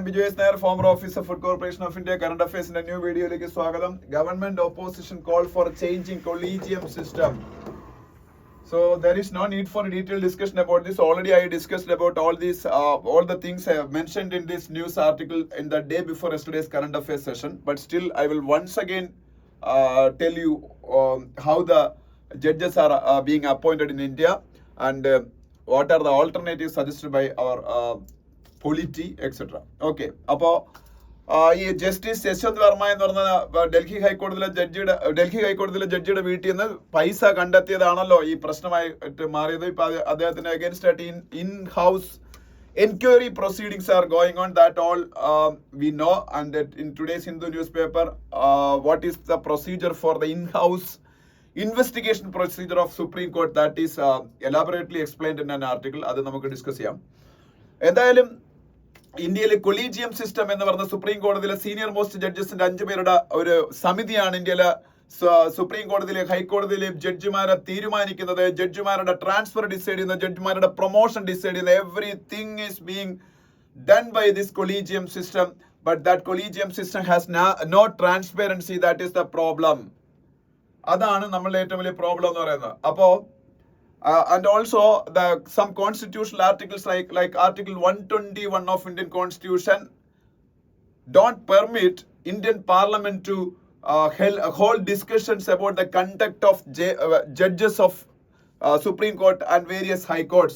Vijay Nair, former officer, Food Corporation of India, current affairs in a new video. Government opposition call for changing collegium system. So there is no need for a detailed discussion about this. Already I discussed about all these, all the things I have mentioned in this news article in the day before yesterday's current affairs session. But still, I will once again tell you how the judges are being appointed in India and what are the alternatives suggested by our polity, etc. Okay. അപ്പോൾ ഈ justice Yashwant Varma എന്ന് പറഞ്ഞ ഡൽഹി ഹൈക്കോടതിയിലെ ജഡ്ജിയുടെ വീട്ടിൽ നിന്ന് പൈസ കണ്ടെത്തിയതാണല്ലോ ഈ പ്രശ്നമായിട്ട് മാറിയത്. ഇപ്പൊ അദ്ദേഹത്തിന് അഗേൻസ്റ്റ് ആയിട്ട് in house enquiry proceedings are going on. That all we know and in today's Hindu news paper what is the procedure for the in house investigation procedure of Supreme Court, that is elaborately explained in an article. അത് നമുക്ക് discuss ചെയ്യാം. എന്തായാലും ഇന്ത്യയിലെ collegium system എന്ന് പറഞ്ഞ supreme കോടതിയിലെ senior most ജഡ്ജസിന്റെ 5 പേരുടെ ഒരു സമിതിയാണ് ഇന്ത്യയിലെ സുപ്രീം കോടതിയിലെ ഹൈക്കോടതിയിലെ ജഡ്ജിമാരെ തീരുമാനിക്കുന്നത്. ജഡ്ജിമാരുടെ ട്രാൻസ്ഫർ ഡിസൈഡ് ചെയ്യുന്ന, ജഡ്ജിമാരുടെ പ്രൊമോഷൻ ഡിസൈഡ് ചെയ്യുന്ന, everything is being done by this collegium system. But that collegium system has no transparency. That is the problem. അതാണ് നമ്മളുടെ ഏറ്റവും വലിയ പ്രോബ്ലം എന്ന് പറയുന്നത്. അപ്പോ and also some constitutional articles like article 121 of Indian Constitution don't permit Indian Parliament to hold discussions about the conduct of judges of Supreme Court and various high courts,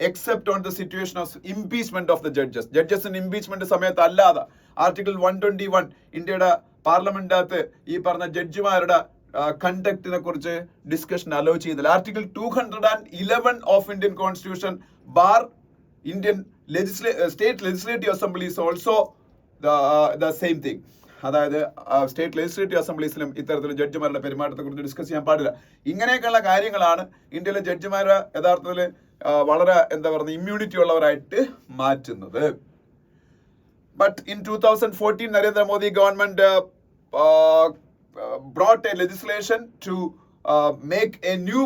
except on the situation of impeachment of the judges in impeachment സമയത്ത് അല്ലാതെ. Article 121 ഇന്ത്യയുടെ പാർലമെന്റിനകത്ത് ഈ പറഞ്ഞ ജഡ്ജിമാരുടെ കണ്ടക്റ്റിനെ കുറിച്ച് discussion hello ചെയ്തില്ല. Article 211 of Indian constitution bar Indian state legislative assemblies also the same thing. അതായത് state legislative അസംബ്ലീസിലും ഇത്തരത്തിലുള്ള ജഡ്ജിമാരുടെ പെരുമാറ്റത്തെ കുറിച്ച് ഡിസ്കസ് ചെയ്യാൻ പാടില്ല. ഇങ്ങനെയൊക്കെയുള്ള കാര്യങ്ങളാണ് ഇന്ത്യയിലെ ജഡ്ജിമാരെ യഥാർത്ഥത്തിൽ വളരെ ഇമ്മ്യൂണിറ്റി ഉള്ളവരായിട്ട് മാറ്റുന്നത്. But in 2014, Narendra Modi government brought a legislation to make a new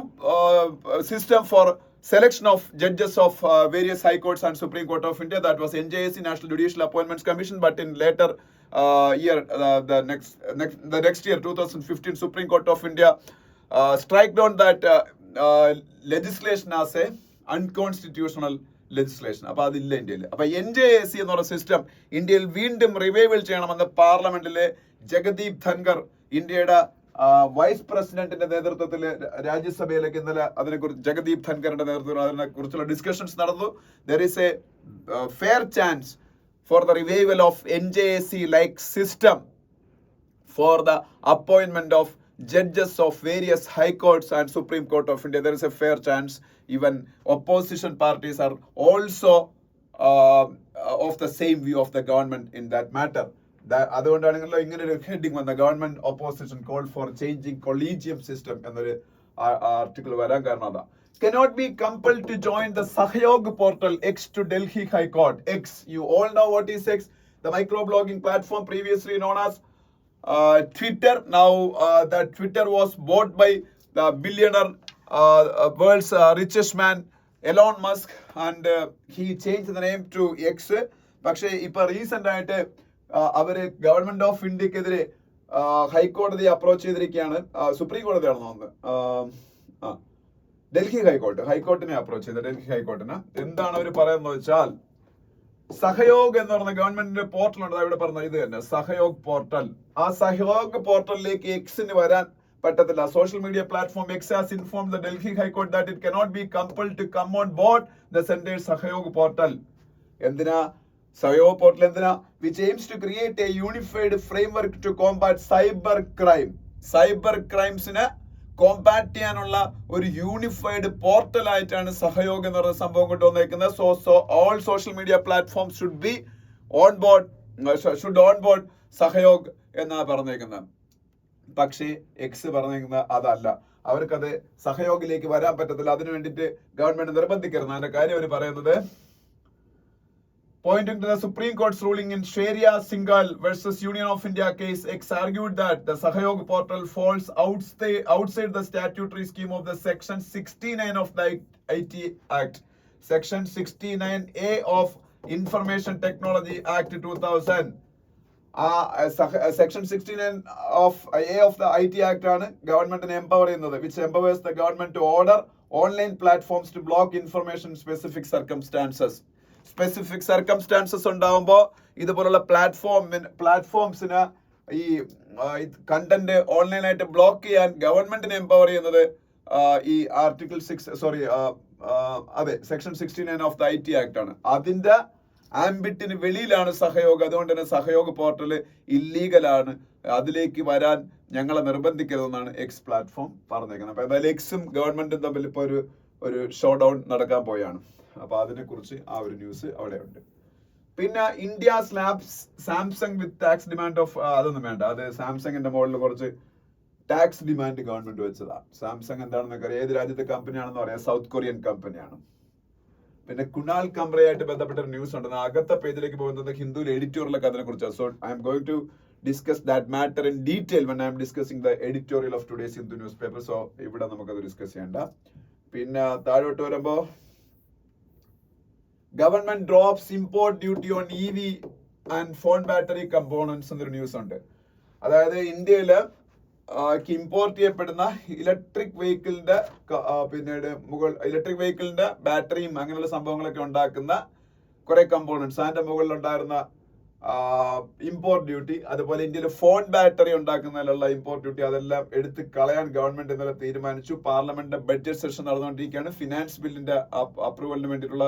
system for selection of judges of various high courts and Supreme Court of India. That was NJAC, National Judicial Appointments Commission. But in later year, the next year, 2015, Supreme Court of India struck down that legislation as a unconstitutional legislation. അപ്പൊ അതില്ല ഇന്ത്യയിൽ. അപ്പൊ NJAC എന്ന് പറയുന്ന system ഇന്ത്യയിൽ വീണ്ടും revival ചെയ്യണമെന്ന് പാർലമെന്റിലെ ജഗദീപ് ധൻഖർ, ഇന്ത്യയുടെ വൈസ് പ്രസിഡന്റിന്റെ നേതൃത്വത്തിൽ രാജ്യസഭയിലേക്ക് ഇന്നലെ അതിനെക്കുറിച്ച് ജഗദീപ് ധൻഖറിന്റെ നേതൃത്വത്തിൽ അതിനെ കുറിച്ചുള്ള ഡിസ്കഷൻസ് നടന്നു. There is A fair chance for the revival of NJAC like system for the appointment of judges of various high courts and Supreme Court of India. There is a fair chance. Even opposition parties are also of the same view of the government in that matter. അതുകൊണ്ടാണെങ്കിലോ ഇങ്ങനെ ഒരു heading വന്ന government opposition call for changing collegium system എന്നൊരു article വരാൻ കാരണം അതാ. Cannot be compelled to join the Sahyog portal X to Delhi High Court. X, you all know what is X, the microblogging platform previously known as Twitter. Now that Twitter was bought by the billionaire, world's richest man Elon Musk, and he changed the name to X. പക്ഷേ ഇപ്പൊ recent ആയിട്ട് അവര് government of ഇന്ത്യക്കെതിരെ ഹൈക്കോടതിയെ approach ചെയ്തിരിക്കുകയാണ്. Supreme കോടതിയാണെന്ന് തോന്നുന്നത്. Delhi ഹൈക്കോർട്ടിനെ approach ചെയ്ത് ഡൽഹി ഹൈക്കോർട്ടിന് എന്താണ് അവർ പറയുന്നത് വെച്ചാൽ, സഹയോഗ് എന്ന് പറഞ്ഞ ഗവൺമെന്റിന്റെ പോർട്ടൽ ഉണ്ട്. ഇവിടെ പറഞ്ഞ ഇത് തന്നെ സഹയോഗ് പോർട്ടൽ. ആ സഹയോഗ് പോർട്ടലിലേക്ക് എക്സിന് വരാൻ പറ്റത്തില്ല. Social media platform X has informed the Delhi high court that it cannot be compelled to come on board the centre Sahyog portal. എന്തിനാ സഹയോഗ് പോർട്ടൽ എന്തിനാ? Which aims to create a unified framework to combat cyber crime. Cyber ക്രൈംസിന് compact ചെയ്യാനുള്ള ഒരു unified portal ആയിട്ടാണ് സഹയോഗ് എന്ന് പറയുന്ന സംഭവം കൊണ്ടുവന്നേക്കുന്നത്. So all social media platform should be on board Sahyog എന്നാ പറഞ്ഞേക്കുന്നത്. പക്ഷേ എക്സ് പറഞ്ഞേക്കുന്നത് അതല്ല. അവർക്കത് സഹയോഗിലേക്ക് വരാൻ പറ്റത്തില്ല. അതിനു വേണ്ടിയിട്ട് ഗവൺമെന്റ് നിർബന്ധിക്കരുത്. അതിന്റെ കാര്യം അവർ പറയുന്നത്, pointing to the Supreme Court's ruling in Sharia Singhal versus Union of India case, X argued that the Sahyog portal falls outside the statutory scheme of the Section 69 of the IT Act. Section 69A of information technology act 2000. Section 69 of the IT act ആണ് ഗവൺമെന്റിനെ empower ചെയ്യുന്നത്, which empowers the government to order online platforms to block information specific circumstances ഉണ്ടാവുമ്പോൾ ഇതുപോലുള്ള പ്ലാറ്റ്ഫോംസിന് ഈ content ഓൺലൈനായിട്ട് block ചെയ്യാൻ ഗവൺമെന്റിനെ empower ചെയ്യുന്നത് ഈ article 6 section 69 of the IT act ആണ്. അതിന്റെ ആംബിറ്റിന് വെളിയിലാണ് സഹയോഗ്. അതുകൊണ്ട് തന്നെ സഹയോഗ് പോർട്ടൽ ഇല്ലീഗലാണ്, അതിലേക്ക് വരാൻ ഞങ്ങളെ നിർബന്ധിക്കരുതെന്നാണ് എക്സ് പ്ലാറ്റ്ഫോം പറഞ്ഞേക്കുന്നത്. അപ്പൊ എന്തായാലും എക്സും ഗവൺമെന്റും തമ്മിൽ ഇപ്പൊ ഒരു ഷോ ഡൗൺ നടക്കാൻ പോയാണ്. അപ്പൊ അതിനെ കുറിച്ച് ആ ഒരു ന്യൂസ് അവിടെ ഉണ്ട്. പിന്നെ India slabs Samsung with tax demand of, അതൊന്നും വേണ്ട, അത് സാംസങ്ങിന്റെ മുകളിൽ കുറച്ച് ടാക്സ് ഡിമാൻഡ് ഗവൺമെന്റ് വെച്ചതാണ്. സാംസങ് എന്താണെന്നൊക്കെ അറിയാം, ഏത് രാജ്യത്തെ കമ്പനിയാണെന്ന് പറയാം, സൗത്ത് കൊറിയൻ കമ്പനിയാണ്. പിന്നെ കുണാൽ കംബ്രയായിട്ട് ബന്ധപ്പെട്ട ഒരു ന്യൂസ് ഉണ്ട്. അകത്തെ പേജിലേക്ക് പോകുന്നത് ഹിന്ദുവിൽ എഡിറ്റോറിയലൊക്കെ അതിനെ കുറിച്ചാണ്. So I am going to discuss that matter in detail when I am discussing the editorial of today's Hindu newspaper. So ഇവിടെ നമുക്കത് ഡിസ്കസ് ചെയ്യണ്ട. പിന്നെ താഴോട്ട് വരുമ്പോ government drops import duty on EV and phone battery components എന്നൊരു news ഉണ്ട്. അതായത് ഇന്ത്യയില് ഇമ്പോർട്ട് ചെയ്യപ്പെടുന്ന ഇലക്ട്രിക് വെഹിക്കിളിന്റെ ഇലക്ട്രിക് വെഹിക്കിളിന്റെ ബാറ്ററിയും അങ്ങനെയുള്ള സംഭവങ്ങളൊക്കെ ഉണ്ടാക്കുന്ന കുറെ കമ്പോണൻസ്, അതിന്റെ മുകളിൽ ഉണ്ടായിരുന്ന ഇമ്പോർട്ട് ഡ്യൂട്ടി, അതുപോലെ ഇന്ത്യയിൽ ഫോൺ ബാറ്ററി ഉണ്ടാക്കുന്നതിലുള്ള ഇമ്പോർട്ട് ഡ്യൂട്ടി, അതെല്ലാം എടുത്ത് കളയാൻ ഗവൺമെന്റ് ഇന്നലെ തീരുമാനിച്ചു. പാർലമെന്റിന്റെ ബഡ്ജറ്റ് സെഷൻ നടന്നുകൊണ്ടിരിക്കുകയാണ്. ഫിനാൻസ് ബില്ലിന്റെ അപ്രൂവലിന് വേണ്ടിയിട്ടുള്ള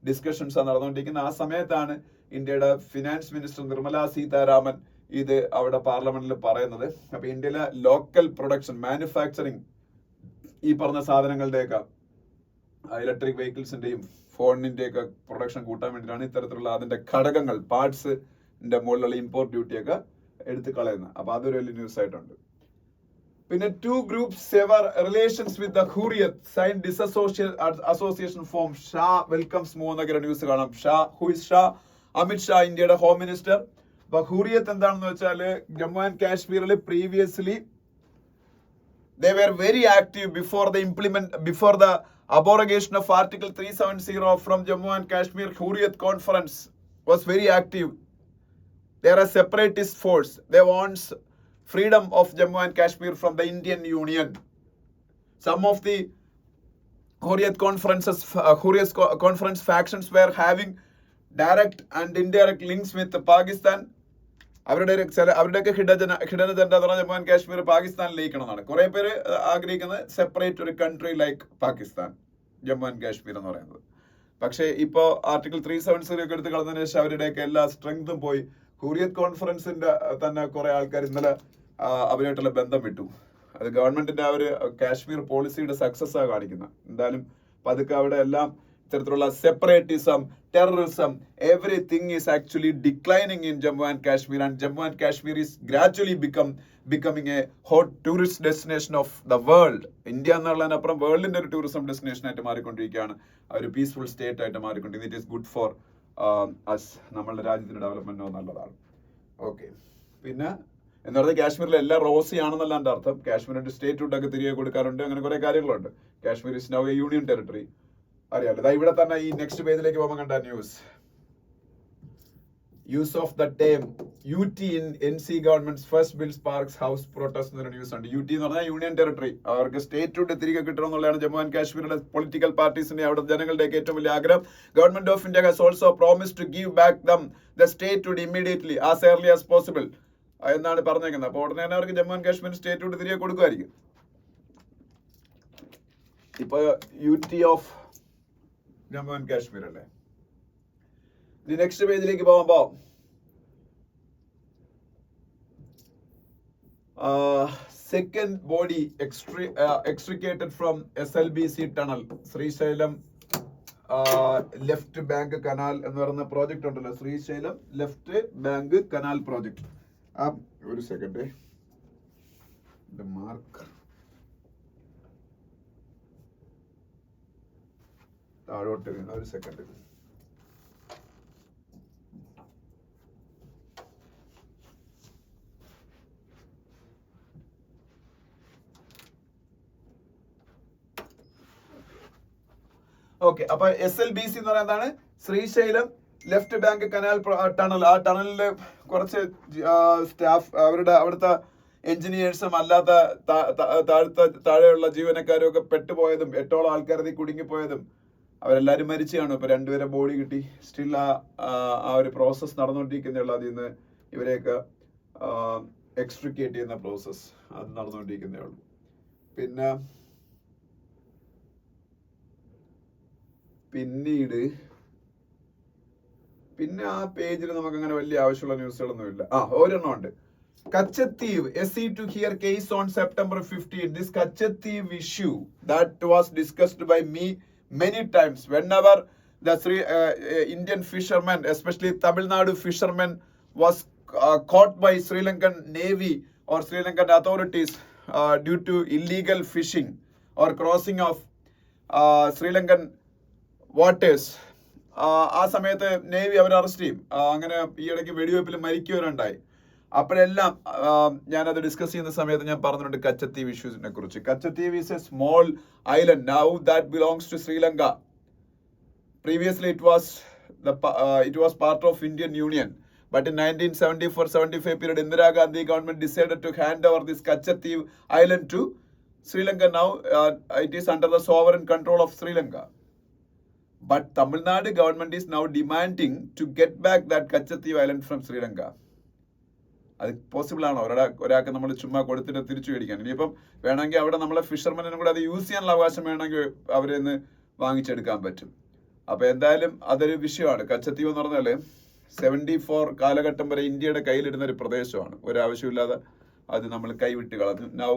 ഡിസ്കഷൻസ് ആണ് നടന്നുകൊണ്ടിരിക്കുന്നത്. ആ സമയത്താണ് ഇന്ത്യയുടെ ഫിനാൻസ് മിനിസ്റ്റർ നിർമ്മല സീതാരാമൻ ഇത് അവിടെ പാർലമെന്റിൽ പറയുന്നത്. അപ്പൊ ഇന്ത്യയിലെ ലോക്കൽ പ്രൊഡക്ഷൻ, മാനുഫാക്ചറിങ്, ഈ പറഞ്ഞ സാധനങ്ങളുടെയൊക്കെ ഇലക്ട്രിക് വെഹിക്കിൾസിന്റെയും ഫോണിന്റെയൊക്കെ പ്രൊഡക്ഷൻ കൂട്ടാൻ വേണ്ടിയിട്ടാണ് ഇത്തരത്തിലുള്ള അതിന്റെ ഘടകങ്ങൾ, പാർട്സിന്റെ മുകളിലുള്ള ഇമ്പോർട്ട് ഡ്യൂട്ടിയൊക്കെ എടുത്ത് കളയുന്നത്. അപ്പൊ അതൊരു വലിയ ന്യൂസ് ആയിട്ടുണ്ട്. പിന്നെ 2 groups sever relations with the Hurriyat, signed disassociation form. Shah welcomes മൂന്നൊക്കെ ന്യൂസ് കാണാം. Who is Shah? അമിത് ഷാ, ഇന്ത്യയുടെ ഹോം മിനിസ്റ്റർ. അപ്പൊ ഹുറിയത്ത് എന്താണെന്ന് വെച്ചാല് ജമ്മു ആൻഡ് കാശ്മീരിൽ previously they were very active before the abrogation of Article 370 from Jammu and Kashmir. Hurriyat Conference was very active. They are a separatist force. They want freedom of Jammu and Kashmir from the Indian Union. Some of the Hurriyat conference factions were having direct and indirect links with Pakistan. അവരുടെയൊക്കെ hidden agenda Jammu and Kashmir പാകിസ്ഥാനിലേക്കണമെന്നാണ്. കുറെ പേര് ആഗ്രഹിക്കുന്നത് separate ഒരു country like Pakistan, Jammu and Kashmir എന്ന് പറയുന്നത്. പക്ഷേ ഇപ്പോ ആർട്ടിക്കിൾ 370 ഒക്കെ എടുത്ത് കളഞ്ഞതിന് ശേഷം അവരുടെയൊക്കെ എല്ലാ സ്ട്രെങ്തും പോയി. ഹുറിയത്ത് കോൺഫറൻസിന്റെ തന്നെ കുറെ ആൾക്കാർ ഇന്നലെ അവരുമായിട്ടുള്ള ബന്ധം വിട്ടു. അത് ഗവൺമെന്റിന്റെ ആ ഒരു കാശ്മീർ പോളിസിയുടെ സക്സസ് ആണ് കാണിക്കുന്നത്. എന്തായാലും പതുക്കെ അവിടെ എല്ലാം ഇത്തരത്തിലുള്ള separatism, terrorism, everything is actually declining in Jammu and Kashmir, and Jammu and Kashmir is gradually becoming a hot tourist destination of the world. India എന്നുള്ളതിനപ്പുറം വേൾഡിന്റെ ഒരു ടൂറിസം ഡെസ്റ്റിനേഷൻ ആയിട്ട് മാറിക്കൊണ്ടിരിക്കുകയാണ്, ഒരു പീസ്ഫുൾ സ്റ്റേറ്റ് ആയിട്ട് മാറിക്കൊണ്ടിരിക്കുന്നത്. It is good for us, നമ്മളുടെ രാജ്യത്തിന്റെ ഡെവലപ്മെന്റോ നല്ലതാണ്. ഓക്കെ, പിന്നെ എന്ന് പറഞ്ഞാൽ കാശ്മീരിൽ എല്ലാം റോസി ആണെന്നല്ല എൻ്റെ അർത്ഥം. കാശ്മീരിന്റെ സ്റ്റേറ്റ്ഹുഡൊക്കെ തിരികെ കൊടുക്കാറുണ്ട്, അങ്ങനെ കുറെ കാര്യങ്ങളുണ്ട്. Kashmir is now A union territory, അറിയാലോ. ഇവിടെ തന്നെ ഈ നെക്സ്റ്റ് പേജിലേക്ക് പോകുമ്പോൾ കണ്ട news, use of the term UT in NC governments first bill Sparks house protest എന്നൊരു ന്യൂസ് ഉണ്ട്. UT എന്ന് പറഞ്ഞാൽ യൂണിയൻ ടെറിട്ടറി, അവർക്ക് സ്റ്റേറ്റ്ഹുഡ് തിരികെ കിട്ടണം എന്നുള്ളതാണ് ജമ്മു ആൻഡ് കാശ്മീരിലെ പൊളിറ്റിക്കൽ പാർട്ടീസിന്റെ, അവിടെ ജനങ്ങളുടെയൊക്കെ ഏറ്റവും വലിയ ആഗ്രഹം. Government of India has also promise to give back them the statehood immediately as early as possible എന്നാണ് പറഞ്ഞേക്കുന്നത്. അപ്പോൾ ഉടനെ തന്നെ അവർക്ക് ജമ്മു ആൻഡ് കാശ്മീർ സ്റ്റേറ്റ്ഹുഡ് തിരികെ കൊടുക്കുമായിരിക്കും. ഇപ്പൊ UT of Jammu and Kashmir അല്ലേ. ഇനി നെക്സ്റ്റ് പേജിലേക്ക് പോകുമ്പോ second body extricated from SLBC tunnel, Srisailam left bank canal എന്ന് പറയുന്ന പ്രോജക്റ്റ് ഉണ്ടല്ലോ, Srisailam left bank canal project. ഒരു സെക്കൻഡ്, മാർക്ക് താഴോട്ട് വീണ, ഒരു സെക്കൻഡ്. ഓക്കെ, അപ്പൊ SLBC എന്ന് പറയുന്നത് എന്താണ്? Srisailam left bank canal tunnel, ആ ടണലിൽ കുറച്ച് സ്റ്റാഫ് അവിടുത്തെ എഞ്ചിനീയേഴ്സും അല്ലാത്ത താഴെയുള്ള ജീവനക്കാരും ഒക്കെ പെട്ടുപോയതും 8ഓളം ആൾക്കാർ കുടുങ്ങിപ്പോയതും അവരെല്ലാവരും മരിച്ചാണ്. ഇപ്പൊ 2 പേരെ ബോഡി കിട്ടി. സ്റ്റിൽ ആ ഒരു പ്രോസസ് നടന്നുകൊണ്ടിരിക്കുന്നേ ഉള്ളൂ. അതിൽ നിന്ന് ഇവരെയൊക്കെ എക്സ്ട്രിക്കേറ്റ് ചെയ്യുന്ന പ്രോസസ് അത് നടന്നുകൊണ്ടിരിക്കുന്നേ ഉള്ളൂ. പിന്നെ ആ പേജിൽ നമുക്ക് അങ്ങനെ വലിയ ആവശ്യമുള്ള ന്യൂസുകളൊന്നും ഇല്ല. ഒരെണ്ണം ഉണ്ട്. Kachatheev, SE to hear case on September 15. This Kachatheev issue that was discussed by me many times. Whenever the Indian fishermen, especially Tamil Nadu fishermen, was caught by Sri Lankan Navy or Sri Lankan authorities due to illegal fishing or crossing of Sri Lankan waters. ആ സമയത്ത് navy അവരെ arrest ചെയ്യും. അങ്ങനെ ഈ ഇടയ്ക്ക് വെടിവെപ്പിൽ മരിക്കുകയുണ്ടായി. അപ്പോഴെല്ലാം ഞാനത് discuss ചെയ്യുന്ന സമയത്ത് ഞാൻ പറഞ്ഞിട്ടുണ്ട് കച്ചത്തീവ് ഇഷ്യൂസിനെ കുറിച്ച്. Katchatheevu is a small island now that belongs to Sri Lanka. Previously it was part of Indian Union, but in 1974-75 period Indira Gandhi government decided to hand over this Kachatheev island to Sri Lanka. Now it is under the sovereign control of Sri Lanka. But Tamil Nadu government is now demanding to get back that Kachatheev island from Sri Lanka. അത് possible ആണോ ഒരാൾക്ക് നമ്മൾ ചുമ്മാ കൊടുത്തിട്ട് തിരിച്ചു മേടിക്കാൻ? ഇനിയിപ്പം വേണമെങ്കിൽ അവിടെ നമ്മളെ ഫിഷർമെനും കൂടെ അത് യൂസ് ചെയ്യാനുള്ള അവകാശം വേണമെങ്കിൽ അവരെ നിന്ന് വാങ്ങിച്ചെടുക്കാൻ പറ്റും. അപ്പൊ എന്തായാലും അതൊരു വിഷയമാണ്. കച്ചത്തീവ് എന്ന് പറഞ്ഞാല് 74 കാലഘട്ടം വരെ ഇന്ത്യയുടെ കയ്യിലിരുന്ന ഒരു പ്രദേശമാണ്. ഒരാവശ്യമില്ലാതെ അത് നമ്മൾ കൈവിട്ട് കളഞ്ഞു. Now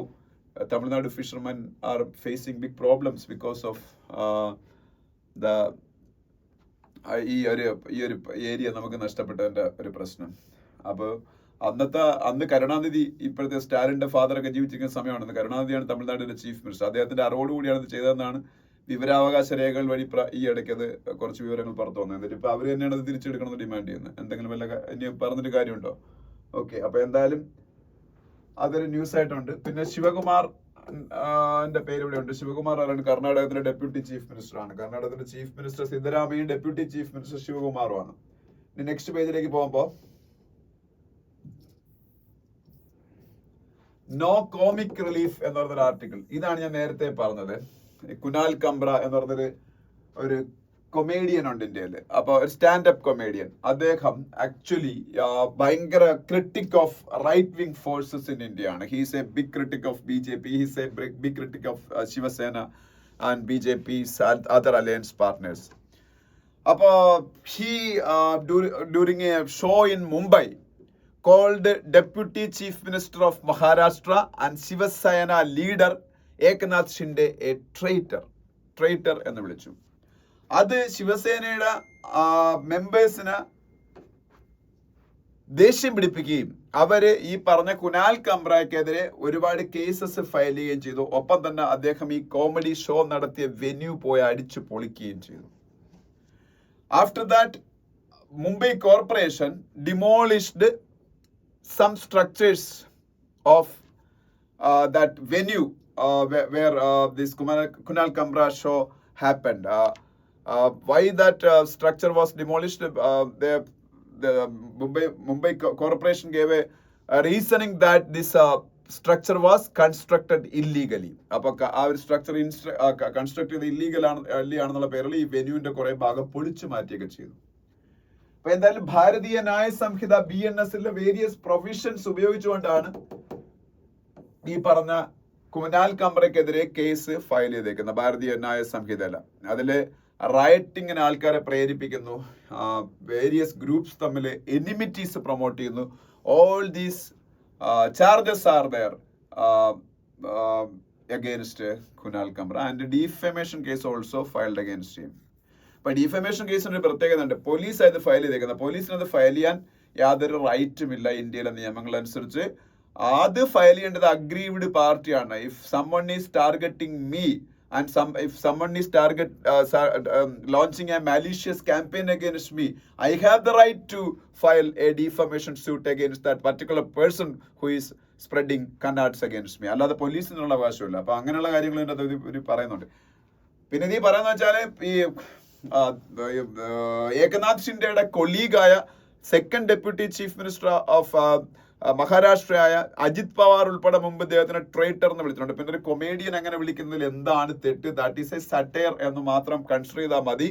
Tamil Nadu fishermen are facing big problems because of ഈ ഒരു ഏരിയ നമുക്ക് നഷ്ടപ്പെട്ടതിന്റെ ഒരു പ്രശ്നം. അപ്പോൾ അന്ന് കരുണാനിധി, ഇപ്പോഴത്തെ സ്റ്റാലിന്റെ ഫാദറൊക്കെ ജീവിച്ചിരിക്കുന്ന സമയമാണ്. കരുണാനിധിയാണ് തമിഴ്നാടിന്റെ ചീഫ് മിനിസ്റ്റർ. അദ്ദേഹത്തിന്റെ അറിവോടുകൂടിയാണ് ഇത് ചെയ്തതെന്നാണ് വിവരാവകാശ രേഖകൾ വഴി ഈ ഇടയ്ക്ക് അത് കുറച്ച് വിവരങ്ങൾ പുറത്തു വന്നത്. എന്നിട്ട് ഇപ്പൊ അവര് തന്നെയാണ് അത് തിരിച്ചെടുക്കണമെന്ന് ഡിമാൻഡ് ചെയ്യുന്നത്. എന്തെങ്കിലും വല്ല ഇനി പറഞ്ഞിട്ട് കാര്യമുണ്ടോ? ഓക്കെ, അപ്പൊ എന്തായാലും അതൊരു ന്യൂസ് ആയിട്ടുണ്ട്. പിന്നെ ശിവകുമാർ എന്റെ പേര് ഇവിടെ ഉണ്ട്. ശിവകുമാർ ആരാണ്? കർണാടകത്തിന്റെ ഡെപ്യൂട്ടി ചീഫ് മിനിസ്റ്റർ ആണ്. കർണാടകത്തിന്റെ ചീഫ് മിനിസ്റ്റർ സിദ്ധരാമയ്യയും ഡെപ്യൂട്ടി ചീഫ് മിനിസ്റ്റർ ശിവകുമാറുമാണ്. ഇനി നെക്സ്റ്റ് പേജിലേക്ക് പോകുമ്പോ നോ കോമിക് റിലീഫ് എന്ന് പറഞ്ഞൊരു ആർട്ടിക്കിൾ. ഇതാണ് ഞാൻ നേരത്തെ പറഞ്ഞത്. കുനാൽ കംബ്ര എന്ന് പറഞ്ഞൊരു ഒരു കൊമേഡിയൻ ഉണ്ട് ഇന്ത്യയില്. അപ്പൊ ഒരു സ്റ്റാൻഡപ്പ് കൊമേഡിയൻ. അദ്ദേഹം ആക്ച്വലി ഭയങ്കര critic of right wing forces in India ആണ്. He's a big critic of BJP. He's a big critic of Shiv Sena and BJP's other alliance partners. അപ്പൊ he during a show in Mumbai called Deputy Chief Minister of Maharashtra and Shivasena leader Eknath Shinde a traitor എന്ന് വിളിച്ചു. അത് ശിവസേനയുടെ മെമ്പേഴ്സിന് ദേഷ്യം പിടിപ്പിക്കുകയും അവര് ഈ പറഞ്ഞ കുനാൽ കംബ്രയ്ക്കെതിരെ ഒരുപാട് കേസസ് ഫയൽ ചെയ്യുകയും ചെയ്തു. ഒപ്പം തന്നെ അദ്ദേഹം ഈ കോമഡി ഷോ നടത്തിയ വെന്യൂ പോയി അടിച്ചു പൊളിക്കുകയും ചെയ്തു. After that Mumbai Corporation demolished some structures of that venue where this Kunal Kambra show happened. Why that structure was demolished? The Mumbai Corporation gave a reasoning that this structure was constructed illegally. അപ്പോൾ ആ ഒരു structure construct ചെയ്ത് illegal ആണെന്നുള്ള പേരിൽ ഈ വെന്യൂവിന്റെ കുറെ ഭാഗം പൊളിച്ചു മാറ്റിയൊക്കെ ചെയ്തു. അപ്പൊ എന്തായാലും ഭാരതീയ ന്യായ സംഹിത BNSലെ വേരിയസ് പ്രൊവിഷൻസ് ഉപയോഗിച്ചുകൊണ്ടാണ് ഈ പറഞ്ഞ കുനാൽ കംബ്രയ്ക്കെതിരെ കേസ് ഫയൽ ചെയ്തേക്കുന്നത്. ഭാരതീയ ന്യായ സംഹിതയില അതില് റയറ്റിങ്ങിന് ആൾക്കാരെ പ്രേരിപ്പിക്കുന്നു, വേരിയസ് ഗ്രൂപ്പ്സ് തമ്മിൽ എനിമിറ്റീസ് പ്രൊമോട്ട് ചെയ്യുന്നു. All these charges are there against Kunal Kambra and a defamation case also filed against him. But defamation case ഒരു പ്രത്യേകത ഉണ്ട്. പോലീസ് അത് ഫയൽ ചെയ്തേക്കുന്നത്. പോലീസിന് അത് ഫയൽ ചെയ്യാൻ യാതൊരു റൈറ്റും ഇല്ല ഇന്ത്യയിലെ നിയമങ്ങൾ അനുസരിച്ച്. അത് ഫയൽ ചെയ്യേണ്ടത് അഗ്രീവ്ഡ് പാർട്ടിയാണ്. If someone is targeting me and if someone is launching a malicious campaign against me, I have the right to file a defamation suit against that particular person who is spreading canards against me. അല്ലാതെ പോലീസിനുള്ള അവകാശമില്ല. അപ്പൊ അങ്ങനെയുള്ള കാര്യങ്ങൾ പറയുന്നുണ്ട്. പിന്നെ ഈ പറയുന്ന വെച്ചാല് ഈ ഏകനാഥ് ഷിൻഡെയുടെ കൊളീഗായ second deputy chief minister of മഹാരാഷ്ട്രയായ അജിത് പവാർ ഉൾപ്പെടെ മുമ്പ് ഇദ്ദേഹത്തിനെ ട്രേറ്റർ എന്ന് വിളിച്ചിട്ടുണ്ട്. പിന്നെ ഒരു കൊമേഡിയൻ അങ്ങനെ വിളിക്കുന്നതിൽ എന്താണ് തെറ്റ്? ദാറ്റ് ഈസ് എ സട്ടയർ എന്ന് മാത്രം കൺസിഡർ ചെയ്താൽ മതി.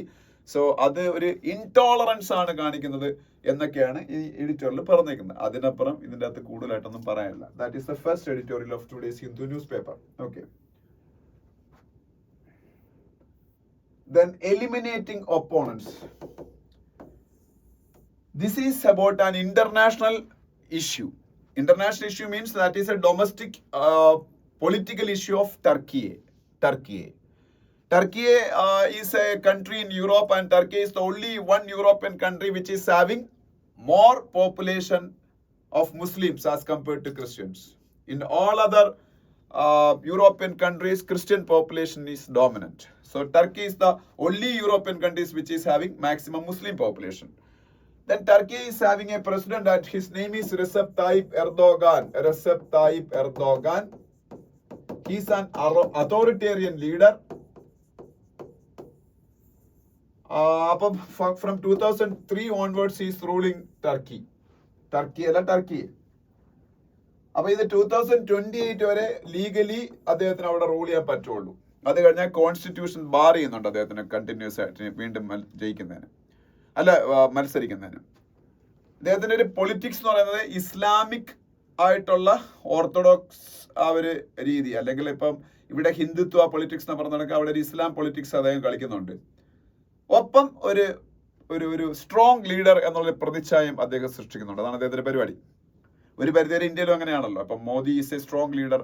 സോ അത് ഒരു ഇൻടോളറൻസ് ആണ് കാണിക്കുന്നത് എന്നൊക്കെയാണ് ഈ എഡിറ്റോറിയൽ പറഞ്ഞേക്കുന്നത്. അതിനപ്പുറം ഇതിൻ്റെ അകത്ത് കൂടുതലായിട്ടൊന്നും പറയാനില്ല. That is the first editorial of today's Hindu news paper. Okay. Then eliminating opponents. This is about an international issue. International issue means that is a domestic political issue of Turkey. Turkey is a country in Europe, and Turkey is the only one European country which is having more population of Muslims as compared to Christians. In all other European countries, Christian population is dominant. So Turkey is the only European countries which is having maximum Muslim population. Then Turkey is having a president that his name is Recep Tayyip Erdogan. Recep Tayyip Erdogan. He is an authoritarian leader. From 2003 onwards he is ruling Turkey. Turkey. അപ്പോൾ ഇത് 2028 വരെ legally അദ്ദേഹത്തിന് അവിടെ rule ചെയ്യാൻ പറ്റുള്ളൂ. അത് കഴിഞ്ഞാൽ constitution bar ചെയ്യുന്നുണ്ട് അദ്ദേഹത്തിന് കണ്ടിന്യൂസ് ആയിട്ട് വീണ്ടും മത്സരിക്കുന്നതിന്. അദ്ദേഹത്തിന്റെ ഒരു പൊളിറ്റിക്സ് എന്ന് പറയുന്നത് ഇസ്ലാമിക് ആയിട്ടുള്ള ഓർത്തഡോക്സ് ആ ഒരു രീതി, അല്ലെങ്കിൽ ഇപ്പം ഇവിടെ ഹിന്ദുത്വ പൊളിറ്റിക്സ് എന്ന് പറഞ്ഞ അവിടെ ഒരു ഇസ്ലാം പൊളിറ്റിക്സ് അദ്ദേഹം കളിക്കുന്നുണ്ട്. ഒപ്പം ഒരു സ്ട്രോങ് ലീഡർ എന്നുള്ള പ്രതിച്ഛായം അദ്ദേഹം സൃഷ്ടിക്കുന്നുണ്ട്. അതാണ് അദ്ദേഹത്തിന്റെ പരിപാടി. ഒരു പരിധിവരെ ഇന്ത്യയിലും അങ്ങനെയാണല്ലോ. അപ്പം Modi is A strong leader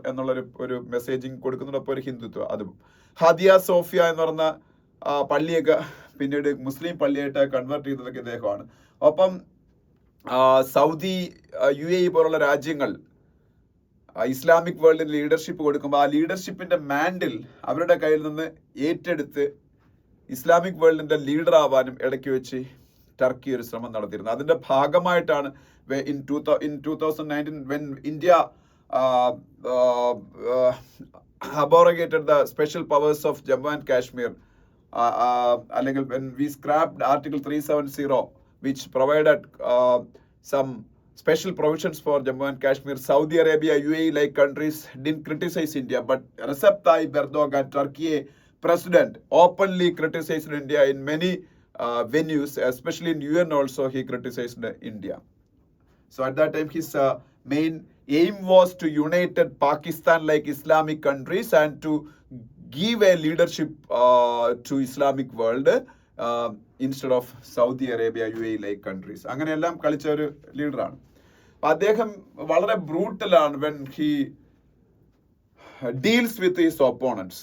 ഒരു മെസ്സേജിങ് കൊടുക്കുന്നുണ്ട്. അപ്പോൾ ഒരു ഹിന്ദുത്വം. അതും ഹാദിയ സോഫിയ എന്ന് പറഞ്ഞ പള്ളിയൊക്കെ പിന്നീട് മുസ്ലിം പള്ളിയായിട്ട് കൺവേർട്ട് ചെയ്തതൊക്കെ ഇദ്ദേഹമാണ്. ഒപ്പം സൗദി, UAE പോലുള്ള രാജ്യങ്ങൾ ഇസ്ലാമിക് വേൾഡിന് ലീഡർഷിപ്പ് കൊടുക്കുമ്പോൾ ആ ലീഡർഷിപ്പിന്റെ മാൻഡിൽ അവരുടെ കയ്യിൽ നിന്ന് ഏറ്റെടുത്ത് ഇസ്ലാമിക് വേൾഡിന്റെ ലീഡർ ആവാനും ഇടയ്ക്ക് വെച്ച് ടർക്കി ഒരു ശ്രമം നടത്തിയിരുന്നത്. അതിന്റെ ഭാഗമായിട്ടാണ് in 2019 when India abrogated the special powers of Jammu and Kashmir, അല്ലെങ്കിൽ when we scrapped Article 370 which provided some special provisions for Jammu and Kashmir, Saudi Arabia, UAE like countries didn't criticize India, but Recep Tayyip Erdogan, Turkey president, openly criticized India in many venues, especially in UN also he criticized India. So at that time his main aim was to unite Pakistan like Islamic countries and to give a leadership to Islamic world instead of Saudi Arabia, UAE like countries. അങ്ങനെയെല്ലാം കളിച്ച ഒരു ലീഡറാണ്. അദ്ദേഹം വളരെ ബ്രൂട്ടലാണ് when he deals with his opponents.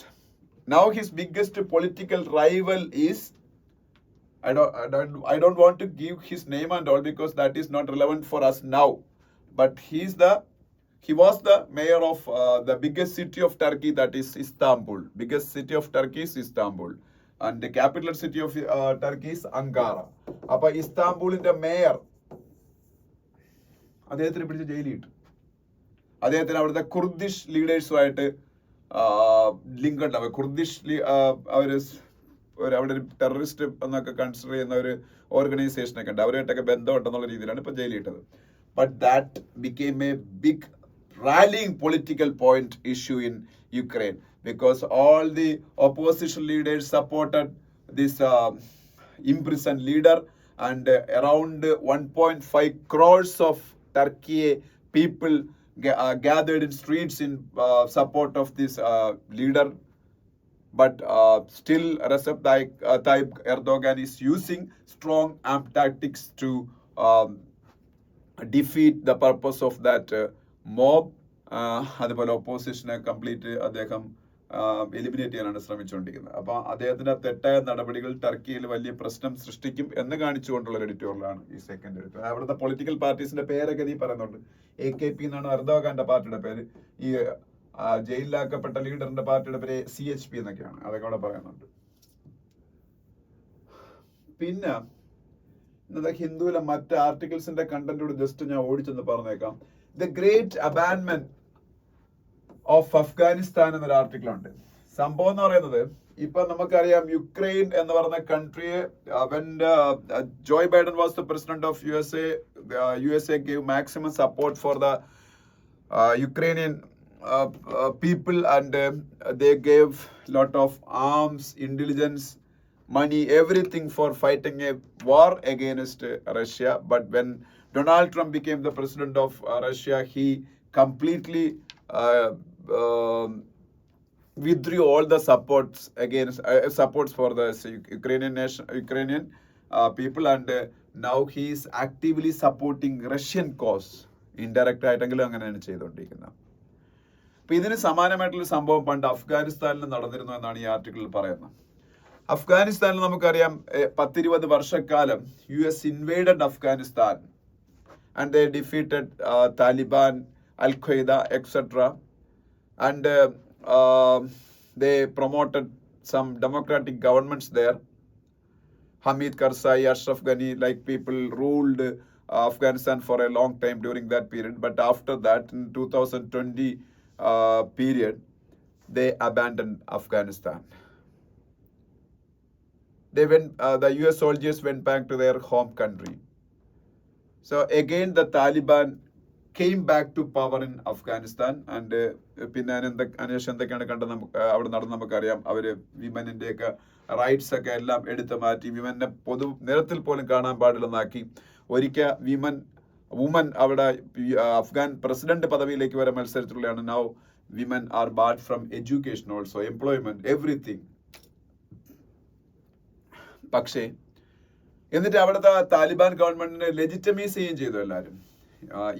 Now his biggest political rival is I don't want to give his name and all because that is not relevant for us now. But he was the mayor of the biggest city of Turkey, that is Istanbul. Biggest city of Turkey is Istanbul, and the capital city of Turkey is Ankara. അപ്പോൾ ഇസ്താംബൂളിന്റെ mayor അദ്ദേഹത്തിന് പിടിച്ച് ജയിലിൽ ഇട്ടു. അദ്ദേഹത്തിന് അവിടുത്തെ Kurdish ലീഡേഴ്സുമായിട്ട് link ഉണ്ടാവും. Kurdish അവിടെ ഒരു ടെററിസ്റ്റ് എന്നൊക്കെ കൺസിഡർ ചെയ്യുന്ന ഒരു ഓർഗനൈസേഷനൊക്കെ ഉണ്ട്. അവരായിട്ടൊക്കെ ബന്ധമുണ്ടെന്നുള്ള രീതിയിലാണ് ഇപ്പൊ ജയിലിട്ടത്. But that became a big rallying political point issue in Ukraine because all the opposition leaders supported this imprisoned leader, and around 1.5 crores of Turkey people gathered in streets in support of this leader. But still Recep Tayyip Erdogan is using strong armed tactics to defeat the purpose of that mob. അതുപോലെ ഓപ്പോസിഷനെ complete അദ്ദേഹം eliminate ചെയ്യാനാണ് ശ്രമിച്ചുകൊണ്ടിരിക്കുന്നത്. അപ്പോൾ അദ്ദേഹത്തിന്റെ തെറ്റായ നടപടികൾ ടർക്കിയിൽ വലിയ പ്രശ്നം സൃഷ്ടിക്കും എന്ന് കാണിച്ചുകൊണ്ടുള്ള ഒരു എഡിറ്റോറിയലാണ് ഈ സെക്കൻഡ് എഡിറ്റോറിയൽ. അവിടുത്തെ പൊളിറ്റിക്കൽ പാർട്ടീസിന്റെ പേരൊക്കെ നീ പറയുന്നുണ്ട്. AKP എന്നാണ് എർദോഗാന്റെ പാർട്ടിയുടെ പേര്. ഈ ജയിലിലാക്കപ്പെട്ട ലീഡറിന്റെ പാർട്ടിയുടെ പേര് CHP എന്നൊക്കെയാണ്. അതൊക്കെ അവിടെ പറയുന്നുണ്ട്. പിന്നെ ഇന്നത്തെ ഹിന്ദുവിലെ മറ്റ് ആർട്ടിക്കിൾസിന്റെ കണ്ടന്റോട് ജസ്റ്റ് ഞാൻ ഓടിച്ചെന്ന് പറഞ്ഞേക്കാം. ദ ഗ്രേറ്റ് അബാൻമെന്റ് ഓഫ് അഫ്ഗാനിസ്ഥാൻ എന്നൊരു ആർട്ടിക്കിൾ ഉണ്ട്. സംഭവം എന്ന് പറയുന്നത് ഇപ്പൊ നമുക്കറിയാം യുക്രൈൻ എന്ന് പറഞ്ഞ കൺട്രിയെ when Joe Biden was the president of USA gave maximum support for the Ukrainian people, and they gave lot of arms, intelligence, money, everything for fighting a war against Russia. But when Donald Trump became the president of Russia, he completely withdrew all the supports for the Ukrainian people, and now he is actively supporting Russian cause. Indirect ആയിട്ടെങ്കിലും അങ്ങനെയാണ് ചെയ്തുകൊണ്ടിരിക്കുന്നത്. അപ്പൊ ഇതിന് സമാനമായിട്ടുള്ള സംഭവം പണ്ട് അഫ്ഗാനിസ്ഥാനിൽ നടന്നിരുന്നു എന്നാണ് ഈ ആർട്ടിക്കിളിൽ പറയുന്നത്. അഫ്ഗാനിസ്ഥാനിൽ നമുക്കറിയാം 10-20 വർഷക്കാലം US invaded Afghanistan, and they defeated Taliban, Al Qaeda, etcetera, and they promoted some democratic governments there. Hamid Karzai, Ashraf Ghani, like people ruled Afghanistan for a long time during that period. But after that, in 2020 period, they abandoned Afghanistan. The US soldiers went back to their home country. So again, the Taliban came back to power in Afghanistan, and പിന്നെ അന്വേഷണം എന്തൊക്കെയാണ് കണ്ടത് അവിടെ നടന്ന് നമുക്കറിയാം. അവര് വിമനിന്റെയൊക്കെ rights ഒക്കെ എല്ലാം എടുത്തു മാറ്റി, വിമനെ പൊതു നിരത്തിൽ പോലും കാണാൻ പാടില്ലെന്നാക്കി. ഒരിക്കൽ വുമൻ അവിടെ അഫ്ഗാൻ പ്രസിഡന്റ് പദവിയിലേക്ക് വരെ മത്സരത്തിലുള്ളതാണ്. Now women are barred from education also, employment, everything. പക്ഷേ എന്നിട്ട് അവിടുത്തെ താലിബാൻ ഗവൺമെന്റിനെ ലെജിറ്റമൈസ് ചെയ്യുകയും ചെയ്തു എല്ലാവരും.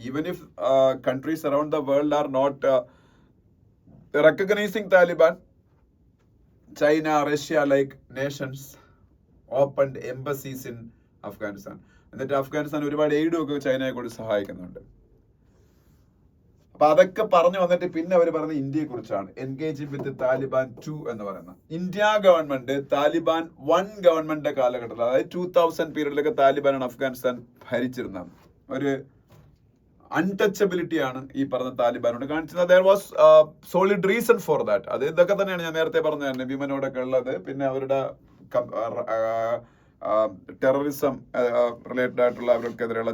Even if countries around the world are not recognizing Taliban, China, Russia like nations opened embassies in Afghanistan. എന്നിട്ട് അഫ്ഗാനിസ്ഥാൻ ഒരുപാട് എയ്ഡും ഒക്കെ ചൈനയെ കൂടി സഹായിക്കുന്നുണ്ട്. അപ്പൊ അതൊക്കെ പറഞ്ഞു വന്നിട്ട് പിന്നെ അവർ പറഞ്ഞ ഇന്ത്യയെ കുറിച്ചാണ്, എൻഗേജിംഗ് വിത്ത് താലിബാൻ 2 എന്ന് പറയുന്നത്. ഇന്ത്യ ഗവൺമെന്റ് താലിബാൻ 1 ഗവൺമെന്റിന്റെ കാലഘട്ടത്തിൽ, അതായത് 2000 പീരീഡിലൊക്കെ താലിബാനാണ് അഫ്ഗാനിസ്ഥാൻ ഭരിച്ചിരുന്നത്. ഒരു അൺടച്ചബിലിറ്റി ആണ് ഈ പറഞ്ഞ താലിബാനോട് കാണിച്ചത്. There was solid reason for that. അത് ഇതൊക്കെ തന്നെയാണ് ഞാൻ നേരത്തെ പറഞ്ഞത് തന്നെ, വിമനോടൊക്കെ ഉള്ളത്. പിന്നെ അവരുടെ ടെററിസം റിലേറ്റഡ് ആയിട്ടുള്ള അവർക്കെതിരെയുള്ള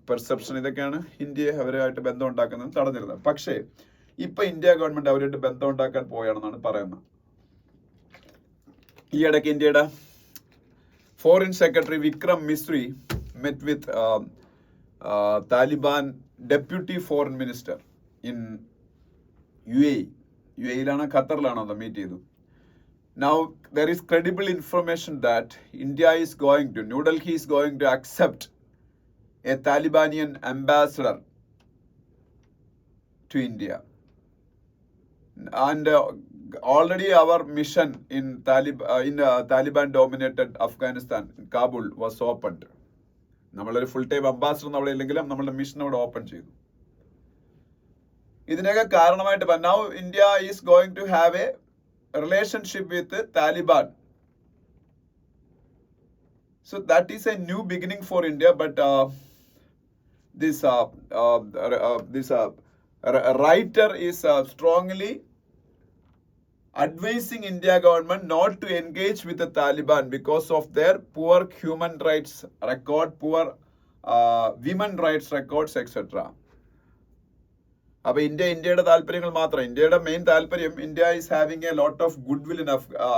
പെർസെപ്ഷൻ, ഇതൊക്കെയാണ് ഇന്ത്യയെ അവരുമായിട്ട് ബന്ധം ഉണ്ടാക്കുന്നത് തടഞ്ഞിരുന്നത്. പക്ഷേ ഇപ്പൊ ഇന്ത്യ ഗവൺമെന്റ് അവരായിട്ട് ബന്ധം ഉണ്ടാക്കാൻ പോയാണെന്നാണ് പറയുന്നത്. ഈ ഇടയ്ക്ക് ഇന്ത്യയുടെ foreign secretary Vikram Misri met with Taliban deputy foreign minister in UAE. UAE-ലാണ്, ഖത്തറിലാണോ അത് മീറ്റ് ചെയ്തു. Now there is credible information that India is going to, New Delhi is going to accept a Talibanian ambassador to India. And already our mission in Taliban dominated Afghanistan, in Kabul, was opened. നമ്മളൊരു full time ambassador അവിടെ ഇല്ലെങ്കിലും നമ്മളുടെ mission അവിടെ open ചെയ്തു. ഇതിനൊക്കെ കാരണമായിട്ട് now India is going to have a relationship with Taliban. So that is a new beginning for India. But this writer is strongly advising India government not to engage with the Taliban because of their poor human rights record, poor women rights records, etc. അപ്പോൾ ഇന്ത്യയുടെ താല്പര്യങ്ങൾ മാത്രം, ഇന്ത്യയുടെ main താല്പര്യം, India is having a lot of good will in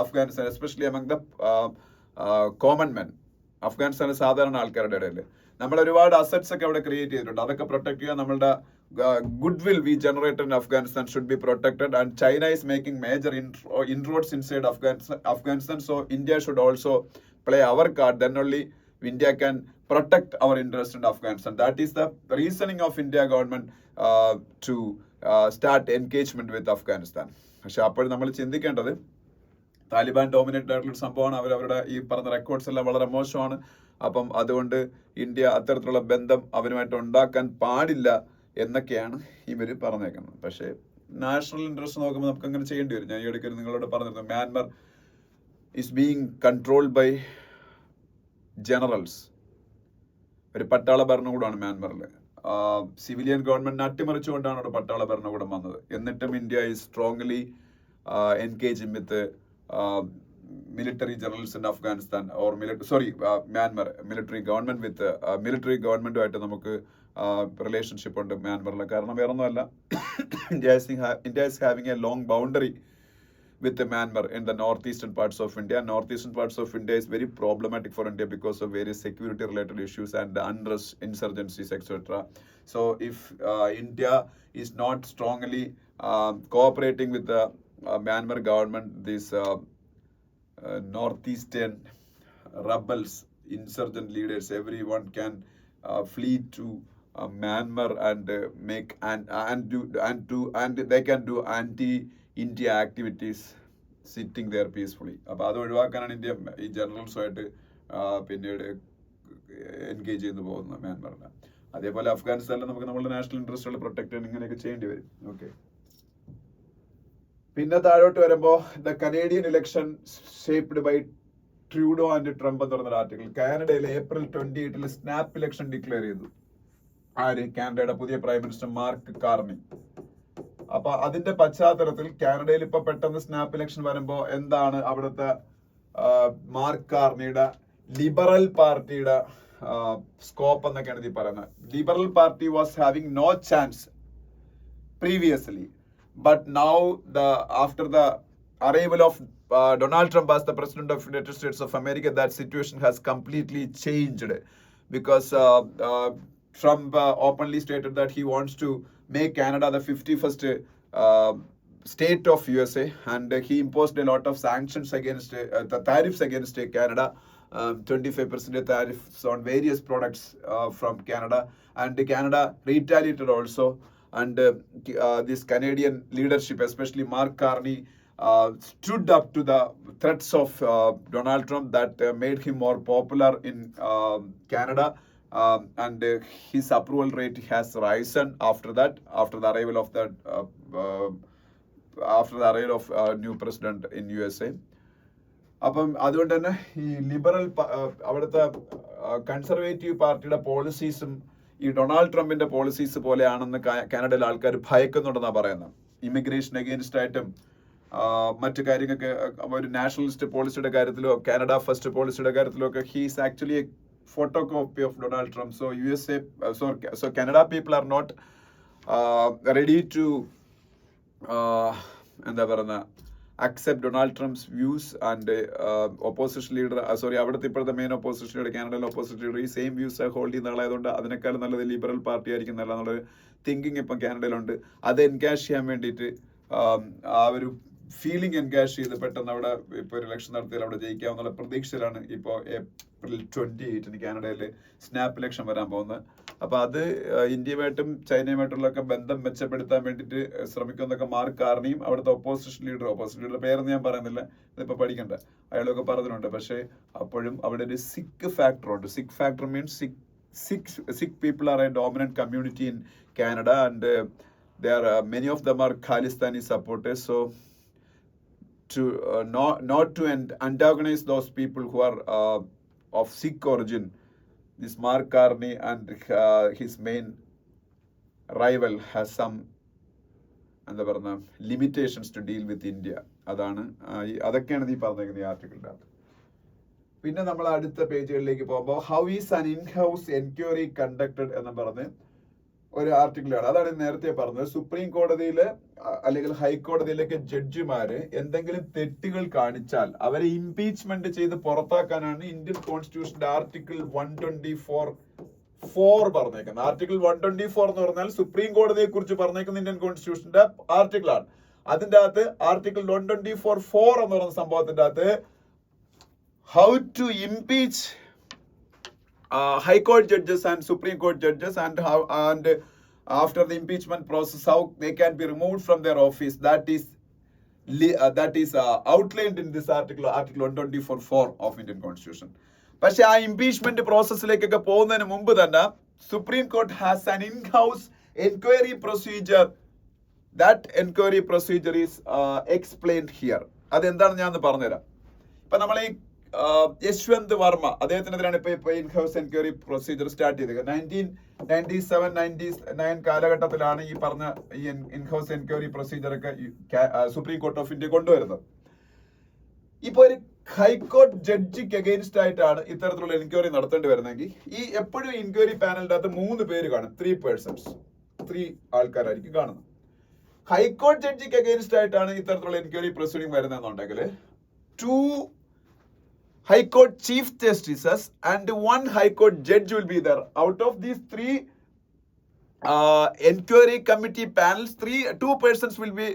Afghanistan, especially among the common men. അഫ്ഗാനിസ്ഥാനിലെ സാധാരണ ആൾക്കാരുടെ ഇടയിൽ നമ്മൾ ഒരുപാട് അസറ്റ്സ് ഒക്കെ അവിടെ ക്രിയേറ്റ് ചെയ്തിട്ടുണ്ട്. അതൊക്കെ പ്രൊട്ടക്ട് ചെയ്യാൻ നമ്മളുടെ good will we generated in Afghanistan should be protected. And China is making major inroads inside Afghanistan. So India should also play our card. Then only India can protect our interest in Afghanistan. That is the reasoning of India government to start engagement with Afghanistan. പക്ഷെ അപ്പോൾ നമ്മൾ ചിന്തിക്കേണ്ടത്, Taliban dominated ആയിട്ടുള്ള സംഭവമാണ്. അവരുടെ ഈ പറഞ്ഞ records എല്ലാം വളരെ മോശമാണ്. അപ്പം അതുകൊണ്ട് ഇന്ത്യ അത്തരത്തിലുള്ള ബന്ധം അവരുമായിട്ട് ഉണ്ടാക്കാൻ പാടില്ല എന്നൊക്കെയാണ് ഇവർ പറഞ്ഞേക്കുന്നത്. പക്ഷേ നാഷണൽ ഇൻട്രസ്റ്റ് നോക്കുമ്പോൾ നമുക്ക് അങ്ങനെ ചെയ്യേണ്ടി വരും. ഞാൻ ഈ ഇടയ്ക്ക് നിങ്ങളോട് പറഞ്ഞിരുന്നു, Myanmar is being controlled by generals. ഒരു പട്ടാള ഭരണകൂടമാണ് മ്യാൻമറിൽ. സിവിലിയൻ ഗവൺമെന്റിനെ അട്ടിമറിച്ചുകൊണ്ടാണ് അവിടെ പട്ടാള ഭരണകൂടം വന്നത്. എന്നിട്ടും India is strongly engaging with military generals in Afghanistan or Myanmar military government with military government നമുക്ക് relationship ഉണ്ട് മ്യാൻമറിൽ. കാരണം വേറെ ഒന്നുമല്ല, India is having a long boundary with Myanmar in the northeastern parts of India. Northeastern parts of India is very problematic for India because of various security related issues and unrest, insurgencies, etc. So if India is not strongly cooperating with the Myanmar government, these northeastern rebels, insurgent leaders, everyone can flee to Myanmar and they can do anti-India activities sitting there peacefully. അപ്പോൾ അത് ഒഴിവാക്കാനാണ് India ഈ ജനറൽസുമായിട്ട് പിന്നീട് engage ചെയ്ത് പോകുന്നത് മ്യാൻമറിന്. അതേപോലെ അഫ്ഗാനിസ്ഥാനിൽ നമുക്ക് നമ്മുടെ നാഷണൽ ഇൻട്രസ്റ്റുകൾ പ്രൊട്ടക്ട് ചെയ്യാൻ ഇങ്ങനെയൊക്കെ ചെയ്യേണ്ടി വരും. ഓക്കെ, പിന്നെ താഴോട്ട് വരുമ്പോൾ the Canadian election shaped by Trudeau and Trump എന്ന് പറഞ്ഞ ആർട്ടിക്കിൾ. കാനഡയിൽ April 28 സ്നാപ്പ് ഇലക്ഷൻ ഡിക്ലെയർ ചെയ്തു. ആര്? കാനഡയുടെ പുതിയ പ്രൈം മിനിസ്റ്റർ മാർക്ക് കാർണി. അപ്പൊ അതിന്റെ പശ്ചാത്തലത്തിൽ കാനഡയിൽ ഇപ്പൊ പെട്ടെന്ന് സ്നാപ്പ് ഇലക്ഷൻ വരുമ്പോ എന്താണ് അവിടുത്തെ മാർക്ക് കാർണിയുടെ ലിബറൽ പാർട്ടിയുടെ സ്കോപ്പ് എന്നൊക്കെയാണ് ഇത് പറയുന്നത്. Liberal party was having no chance previously, but now after the arrival of Donald Trump as the president of the United States of America, that situation has completely changed because Trump openly stated that he wants to make Canada the 51st state of USA, and he imposed a lot of sanctions against the tariffs against Canada, 25% tariffs on various products from Canada, and Canada retaliated also. And this Canadian leadership, especially Mark Carney, stood up to the threats of Donald Trump that made him more popular in Canada, and his approval rate has risen after that, after the arrival of new president in USA. അപ്പം അതുകൊണ്ട് തന്നെ ഈ liberal അവിടുത്തെ conservative പാർട്ടിയുടെ പോളിസീസും ഈ Donald ട്രംപിന്റെ policies പോലെയാണെന്ന് കാനഡയിലെ ആൾക്കാർ ഭയക്കുന്നുണ്ടെന്നാണ് പറയുന്നത്. ഇമിഗ്രേഷൻ അഗെയിൻസ്റ്റ് ആയിട്ടും മറ്റു കാര്യങ്ങൾക്ക് ഒരു നാഷണലിസ്റ്റ് പോളിസിയുടെ കാര്യത്തിലോ കാനഡ ഫസ്റ്റ് പോളിസിയുടെ കാര്യത്തിലോ ഒക്കെ he's actually A photocopy of Donald Trump. So so Canada people are not ready to എന്താ പറയുന്ന accept Donald Trump's views, and opposition leader അവിടുത്തെ ഇപ്പോഴത്തെ മെയിൻ ഓപ്പോസിഷൻ ലീഡർ, കാനഡയിലെ ഓപ്പോസിഷൻ ലീഡർ ഈ സെയിം വ്യൂസ് ഹോൾഡ് ചെയ്യുന്ന ആളായതുകൊണ്ട് അതിനേക്കാളും നല്ലത് ലിബറൽ പാർട്ടി ആയിരിക്കും നല്ല എന്നുള്ളൊരു തിങ്കിങ് ഇപ്പം കാനഡയിലുണ്ട്. അത് എൻകാഷ് ചെയ്യാൻ വേണ്ടിയിട്ട് ആ ഒരു ഫീലിംഗ് എൻകാഷ് ചെയ്ത് പെട്ടെന്ന് അവിടെ ഇപ്പോൾ ഒരു ഇലക്ഷൻ നടത്തിയാൽ അവിടെ ജയിക്കാമെന്നുള്ള പ്രതീക്ഷയിലാണ് ഇപ്പോൾ April 28 കാനഡയിൽ സ്നാപ്പ് ഇലക്ഷൻ വരാൻ പോകുന്നത്. അപ്പൊ അത് ഇന്ത്യയുമായിട്ടും ചൈനയുമായിട്ടുള്ളൊക്കെ ബന്ധം മെച്ചപ്പെടുത്താൻ വേണ്ടിയിട്ട് ശ്രമിക്കുന്നതൊക്കെ മാർക്ക് കാർണിയും അവിടുത്തെ ഓപ്പോസിഷൻ ലീഡർ പേരൊന്നും ഞാൻ പറയുന്നില്ല, ഇതിപ്പോ പഠിക്കണ്ട, അയാളൊക്കെ പറഞ്ഞിട്ടുണ്ട്. പക്ഷേ അപ്പോഴും അവിടെ ഒരു സിഖ് ഫാക്ടർ ഉണ്ട്. Sikh factor means Sikh people are A dominant community in Canada, and many of them are Khalistani supporters. So to not to antagonize those people who are of Sikh origin, this Mark Carney and his main rival has some എന്താ പറയുക limitations to deal with India. അതൊക്കെയാണ് ഈ പറഞ്ഞിരിക്കുന്ന ഈ ആർട്ടിക്കിളിൻ്റെ അകത്ത്. പിന്നെ നമ്മൾ അടുത്ത പേജുകളിലേക്ക് പോകുമ്പോൾ how is an in house enquiry conducted എന്ന് പറഞ്ഞ് ഒരു ആർട്ടിക്കിളാണ്. അതാണ് നേരത്തെ പറഞ്ഞത്. സുപ്രീം കോടതിയില് അല്ലെങ്കിൽ ഹൈക്കോടതിയിലേക്ക് ജഡ്ജിമാര് എന്തെങ്കിലും തെറ്റുകൾ കാണിച്ചാൽ അവരെ ഇംപീച്ച്മെന്റ് ചെയ്ത് പുറത്താക്കാനാണ് ഇന്ത്യൻ കോൺസ്റ്റിറ്റ്യൂഷന്റെ ആർട്ടിക്കിൾ 124 പറഞ്ഞേക്കുന്നത്. ആർട്ടിക്കിൾ 124 എന്ന് പറഞ്ഞാൽ സുപ്രീം കോടതിയെ കുറിച്ച് പറഞ്ഞേക്കുന്ന ഇന്ത്യൻ കോൺസ്റ്റിറ്റ്യൂഷന്റെ ആർട്ടിക്കിൾ ആണ്. അതിന്റെ അകത്ത് ആർട്ടിക്കിൾ 124(4) എന്ന് പറയുന്ന സംഭവത്തിന്റെ അകത്ത് how to impeach High Court judges and Supreme Court judges, and after the impeachment process, how they can be removed from their office. That is outlined in this article 124(4) of Indian Constitution. പക്ഷെ ആ impeachment പ്രോസസ്സിലേക്കൊക്കെ പോകുന്നതിന് മുമ്പ് തന്നെ supreme court has an in-house enquiry procedure. That enquiry procedure is explained here. അതെന്താണെന്ന് ഞാൻ പറഞ്ഞുതരാം. ഇപ്പൊ നമ്മൾ ഈ യശ്വന്ത് വർമ്മ അദ്ദേഹത്തിനെതിരാണ് ഇപ്പൊ ഇൻ-ഹൗസ് എൻക്വയറി പ്രൊസീജിയർ സ്റ്റാർട്ട് ചെയ്തത്. 1997-99 കാലഘട്ടത്തിലാണ് ഈ പറഞ്ഞ ഈ ഇൻ-ഹൗസ് എൻക്വയറി പ്രൊസീജിയർ ഒക്കെ സുപ്രീം കോർട്ട് ഓഫ് ഇന്ത്യ കൊണ്ടുവരുന്നത്. ഇപ്പൊ ഒരു ഹൈക്കോടതി ജഡ്ജിക്ക് അഗെയിൻസ്റ്റ് ആയിട്ടാണ് ഇത്തരത്തിലുള്ള എൻക്വയറി നടത്തേണ്ടി വരുന്നെങ്കിൽ ഈ എപ്പോഴും എൻക്വയറി പാനലിന്റെ അകത്ത് 3 പേര് കാണും, 3 persons, 3 ആൾക്കാരായിരിക്കും കാണുന്നത്. ഹൈക്കോടതി ജഡ്ജിക്ക് അഗെയിൻസ്റ്റ് ആയിട്ടാണ് ഇത്തരത്തിലുള്ള enquiry proceeding വരുന്നതെന്നുണ്ടെങ്കിൽ 2 High Court Chief Justices and 1 High Court Judge will be there. Out of these 3 enquiry committee panels, 2 persons will be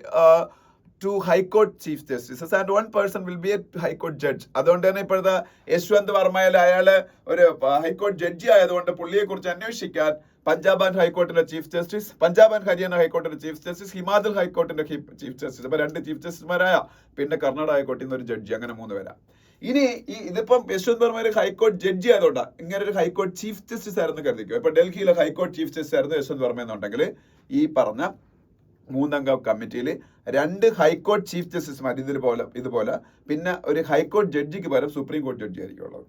2 High Court Chief Justices and 1 person will be a High Court Judge. അതുകൊണ്ട് തന്നെ ഇപ്പോഴത്തെ യശ്വന്ത് വർമ്മയിൽ അയാള് ഒരു ഹൈക്കോടതി judge ആയതുകൊണ്ട് പുള്ളിയെ കുറിച്ച് അന്വേഷിക്കാൻ പഞ്ചാബ് ആൻഡ് ഹൈക്കോർട്ടിന്റെ chief justice, Punjab and Haryana ഹൈക്കോർട്ടിന്റെ ചീഫ് ജസ്റ്റിസ്, ഹിമാചൽ ഹൈക്കോർട്ടിന്റെ ചീഫ് ജസ്റ്റിസ്, അപ്പൊ 2 ചീഫ് ജസ്റ്റിസുമാരായ പിന്നെ കർണാടക ഹൈക്കോർട്ടിൽ നിന്ന് ഒരു ജഡ്ജി, അങ്ങനെ 3 പേരാ. ഇനി ഇതിപ്പം യശ്വന്ത് വർമ്മ ഒരു ഹൈക്കോടതി ജഡ്ജി ആയതുകൊണ്ടാണ് ഇങ്ങനെ ഒരു ഹൈക്കോടതി ചീഫ് ജസ്റ്റിസ് ആയിരുന്നു കരുതിക്കും. ഇപ്പൊ ഡൽഹിയിലെ ഹൈക്കോടതി ചീഫ് ജസ്റ്റിസ് ആയിരുന്നു യശ്വന്ത് വർമ്മ എന്നുണ്ടെങ്കിൽ ഈ പറഞ്ഞ 3 അംഗ കമ്മിറ്റിയിൽ 2 ഹൈക്കോടതി ചീഫ് ജസ്റ്റിസുമാർ ഇതുപോലെ പിന്നെ ഒരു ഹൈക്കോടതി ജഡ്ജിക്ക് പകരം സുപ്രീം കോടതി ജഡ്ജി ആയിരിക്കും ഉള്ളത്.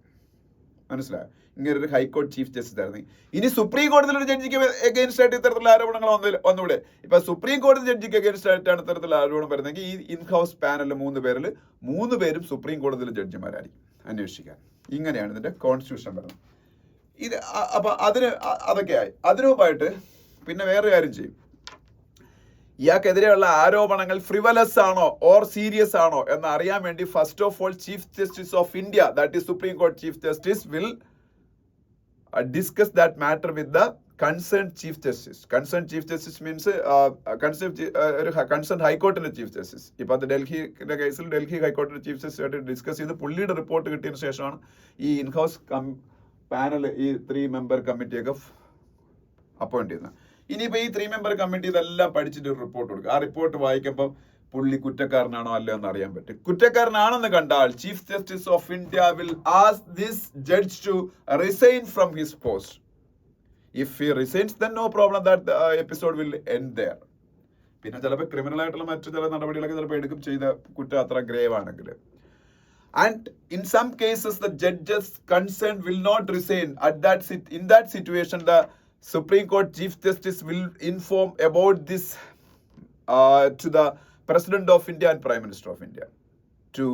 മനസ്സിലായോ? ഇങ്ങനെ ഒരു ഹൈക്കോടതി ചീഫ് ജസ്റ്റിസ് ആയിരുന്നു. ഇനി സുപ്രീം കോടതിയിലെ ഒരു ജഡ്ജിക്ക് എഗെയിൻസ്റ്റ് ആയിട്ട് ഇത്തരത്തിലുള്ള ആരോപണങ്ങൾ വന്നൂടെ? ഇപ്പൊ സുപ്രീം കോടതി ജഡ്ജിക്ക് എഗെയിൻസ്റ്റ് ആയിട്ടാണ് ഇത്തരത്തിലുള്ള ആരോപണം വരുന്നെങ്കിൽ ഈ ഇൻ ഹൗസ് പാനലിൽ 3 പേരിൽ 3 പേരും സുപ്രീം കോടതിയിലെ ജഡ്ജിമാരായിരിക്കും അന്വേഷിക്കാൻ. ഇങ്ങനെയാണ് ഇതിന്റെ കോൺസ്റ്റിറ്റ്യൂഷൻ വരുന്നത്. ഇത് അപ്പൊ അതൊക്കെയായി. അതിനുമുമ്പായിട്ട് പിന്നെ വേറെ കാര്യം ചെയ്യും. ഇയാൾക്കെതിരെയുള്ള ആരോപണങ്ങൾ ഫ്രിവലസ് ആണോ ഓർ സീരിയസ് ആണോ എന്ന് അറിയാൻ വേണ്ടി first of all chief justice of India, that is supreme കോടതി chief justice, will discuss that matter with the concerned chief justice. Concerned chief justice means concerned high court chief justice. ഇപ്പൊ അത് ഡൽഹിയുടെ കേസിൽ ഡൽഹി ഹൈക്കോടതി ചീഫ് ജസ്റ്റിസ് ആയിട്ട് discuss ചെയ്ത് പുള്ളിയുടെ report കിട്ടിയതിനു ശേഷമാണ് ഈ ഇൻഹൗസ് പാനൽ ഈ 3 member കമ്മിറ്റിയൊക്കെ അപ്പോയിന്റ് ചെയ്യുന്നത്. ഇനിയിപ്പോ ഈ 3 member കമ്മിറ്റി ഇതെല്ലാം പഠിച്ചിട്ട് ഒരു റിപ്പോർട്ട് കൊടുക്കും. ആ റിപ്പോർട്ട് വായിക്കുമ്പോൾ പുള്ളി കുറ്റക്കാരനാണോ അല്ലയോ എന്ന് അറിയാൻ പറ്റും. കുറ്റക്കാരനാണെന്ന് കണ്ടാൽ chief justice of India will ask this judge to resign from his post. If he resigns then no problem, that episode will end there. പിന്നെ ചിലപ്പോൾ ക്രിമിനൽ ആയിട്ടുള്ള മറ്റു ചില നടപടികളൊക്കെ ചിലപ്പോൾ എടുക്കും ചെയ്ത കുറ്റം അത്ര ഗ്രേവ് ആണെങ്കിൽ. And in some cases the judges concerned will not resign. In that situation the Supreme Court Chief Justice will inform about this to the President of India and Prime Minister of India to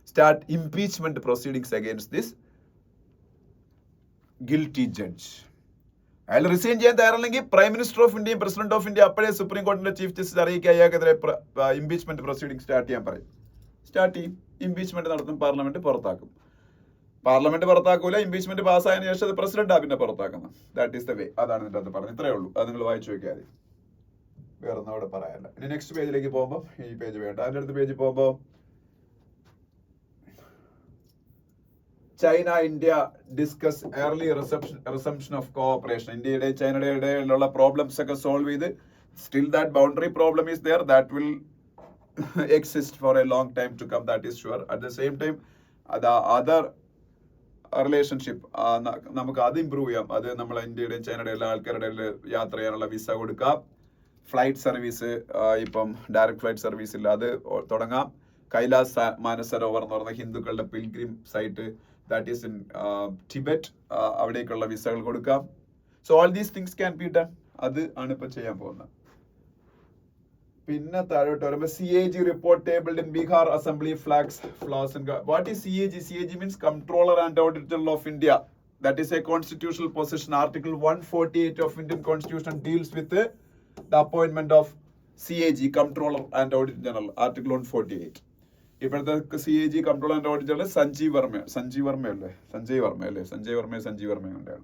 start impeachment proceedings against this guilty judge. അയാൾ resign ചെയ്യാൻ തയ്യാറല്ലെങ്കിൽ prime minister of ഇന്ത്യയും president of India അപ്പോഴേ supreme കോടതിയുടെ chief justice അറിയിക്കുക അയാൾക്കെതിരെ impeachment proceeding start ചെയ്യാൻ പറയും. Start ചെയ്യും, impeachment നടത്തും, പാർലമെന്റ് പുറത്താക്കും. പാർലമെന്റ് പുറത്താക്കൂല, ഇംപീച്ച്മെന്റ് പാസ്സായതിനു ശേഷം അത് പ്രസിഡന്റാ പിന്നെ പുറത്താക്കുന്നത്. That is the way. അതാണ് ഇതിന്റെ അകത്ത് പറഞ്ഞത്. ഇത്രയേ ഉള്ളൂ. അത് നിങ്ങൾ വായിച്ചു നോക്കിയാൽ മതി, വേറെ ഒന്നും അവിടെ പറയാനില്ല. ഇനി നെക്സ്റ്റ് പേജിലേക്ക് പോകുമ്പോൾ, ഈ പേജ് വേണ്ട, അതിന്റെ അടുത്ത പേജിൽ പോകുമ്പോൾ China India discuss early resumption of cooperation. ഇന്ത്യയുടെ ചൈനയുടെ ഇടയിലുള്ള പ്രോബ്ലംസ് ഒക്കെ സോൾവ് ചെയ്ത് still that boundary problem is there, that will exist for a long time to come, that is sure. At the same time the other relationship നമുക്ക് അത് improve ചെയ്യാം. അത് നമ്മളെ ഇന്ത്യയുടെയും ചൈനയുടെ എല്ലാ ആൾക്കാരുടെ യാത്ര ചെയ്യാനുള്ള വിസ കൊടുക്കാം. ഫ്ലൈറ്റ് സർവീസ് ഇപ്പം ഡയറക്റ്റ് ഫ്ലൈറ്റ് സർവീസ് ഇല്ല, അത് തുടങ്ങാം. കൈലാസ് മാനസരോവർ എന്ന് പറയുന്ന ഹിന്ദുക്കളുടെ pilgrim site, that is in Tibet, അവിടേക്കുള്ള വിസകൾ കൊടുക്കാം. So all these things can be done. അത് ആണ് ഇപ്പൊ ചെയ്യാൻ പോകുന്നത്. പിന്നെ താഴോട്ട് വരുമ്പോൾ CAG report tabled in Bihar assembly flags in. What is CAG? CAG means controller and auditor of India. That is a constitutional position. Article 148 of Indian Constitution deals with the appointment of CAG, Comptroller and Auditor General. Article 148. ഇപ്പോഴത്തെ CAG Comptroller and Auditor General Sanjeev Varma ഉണ്ടാണ്.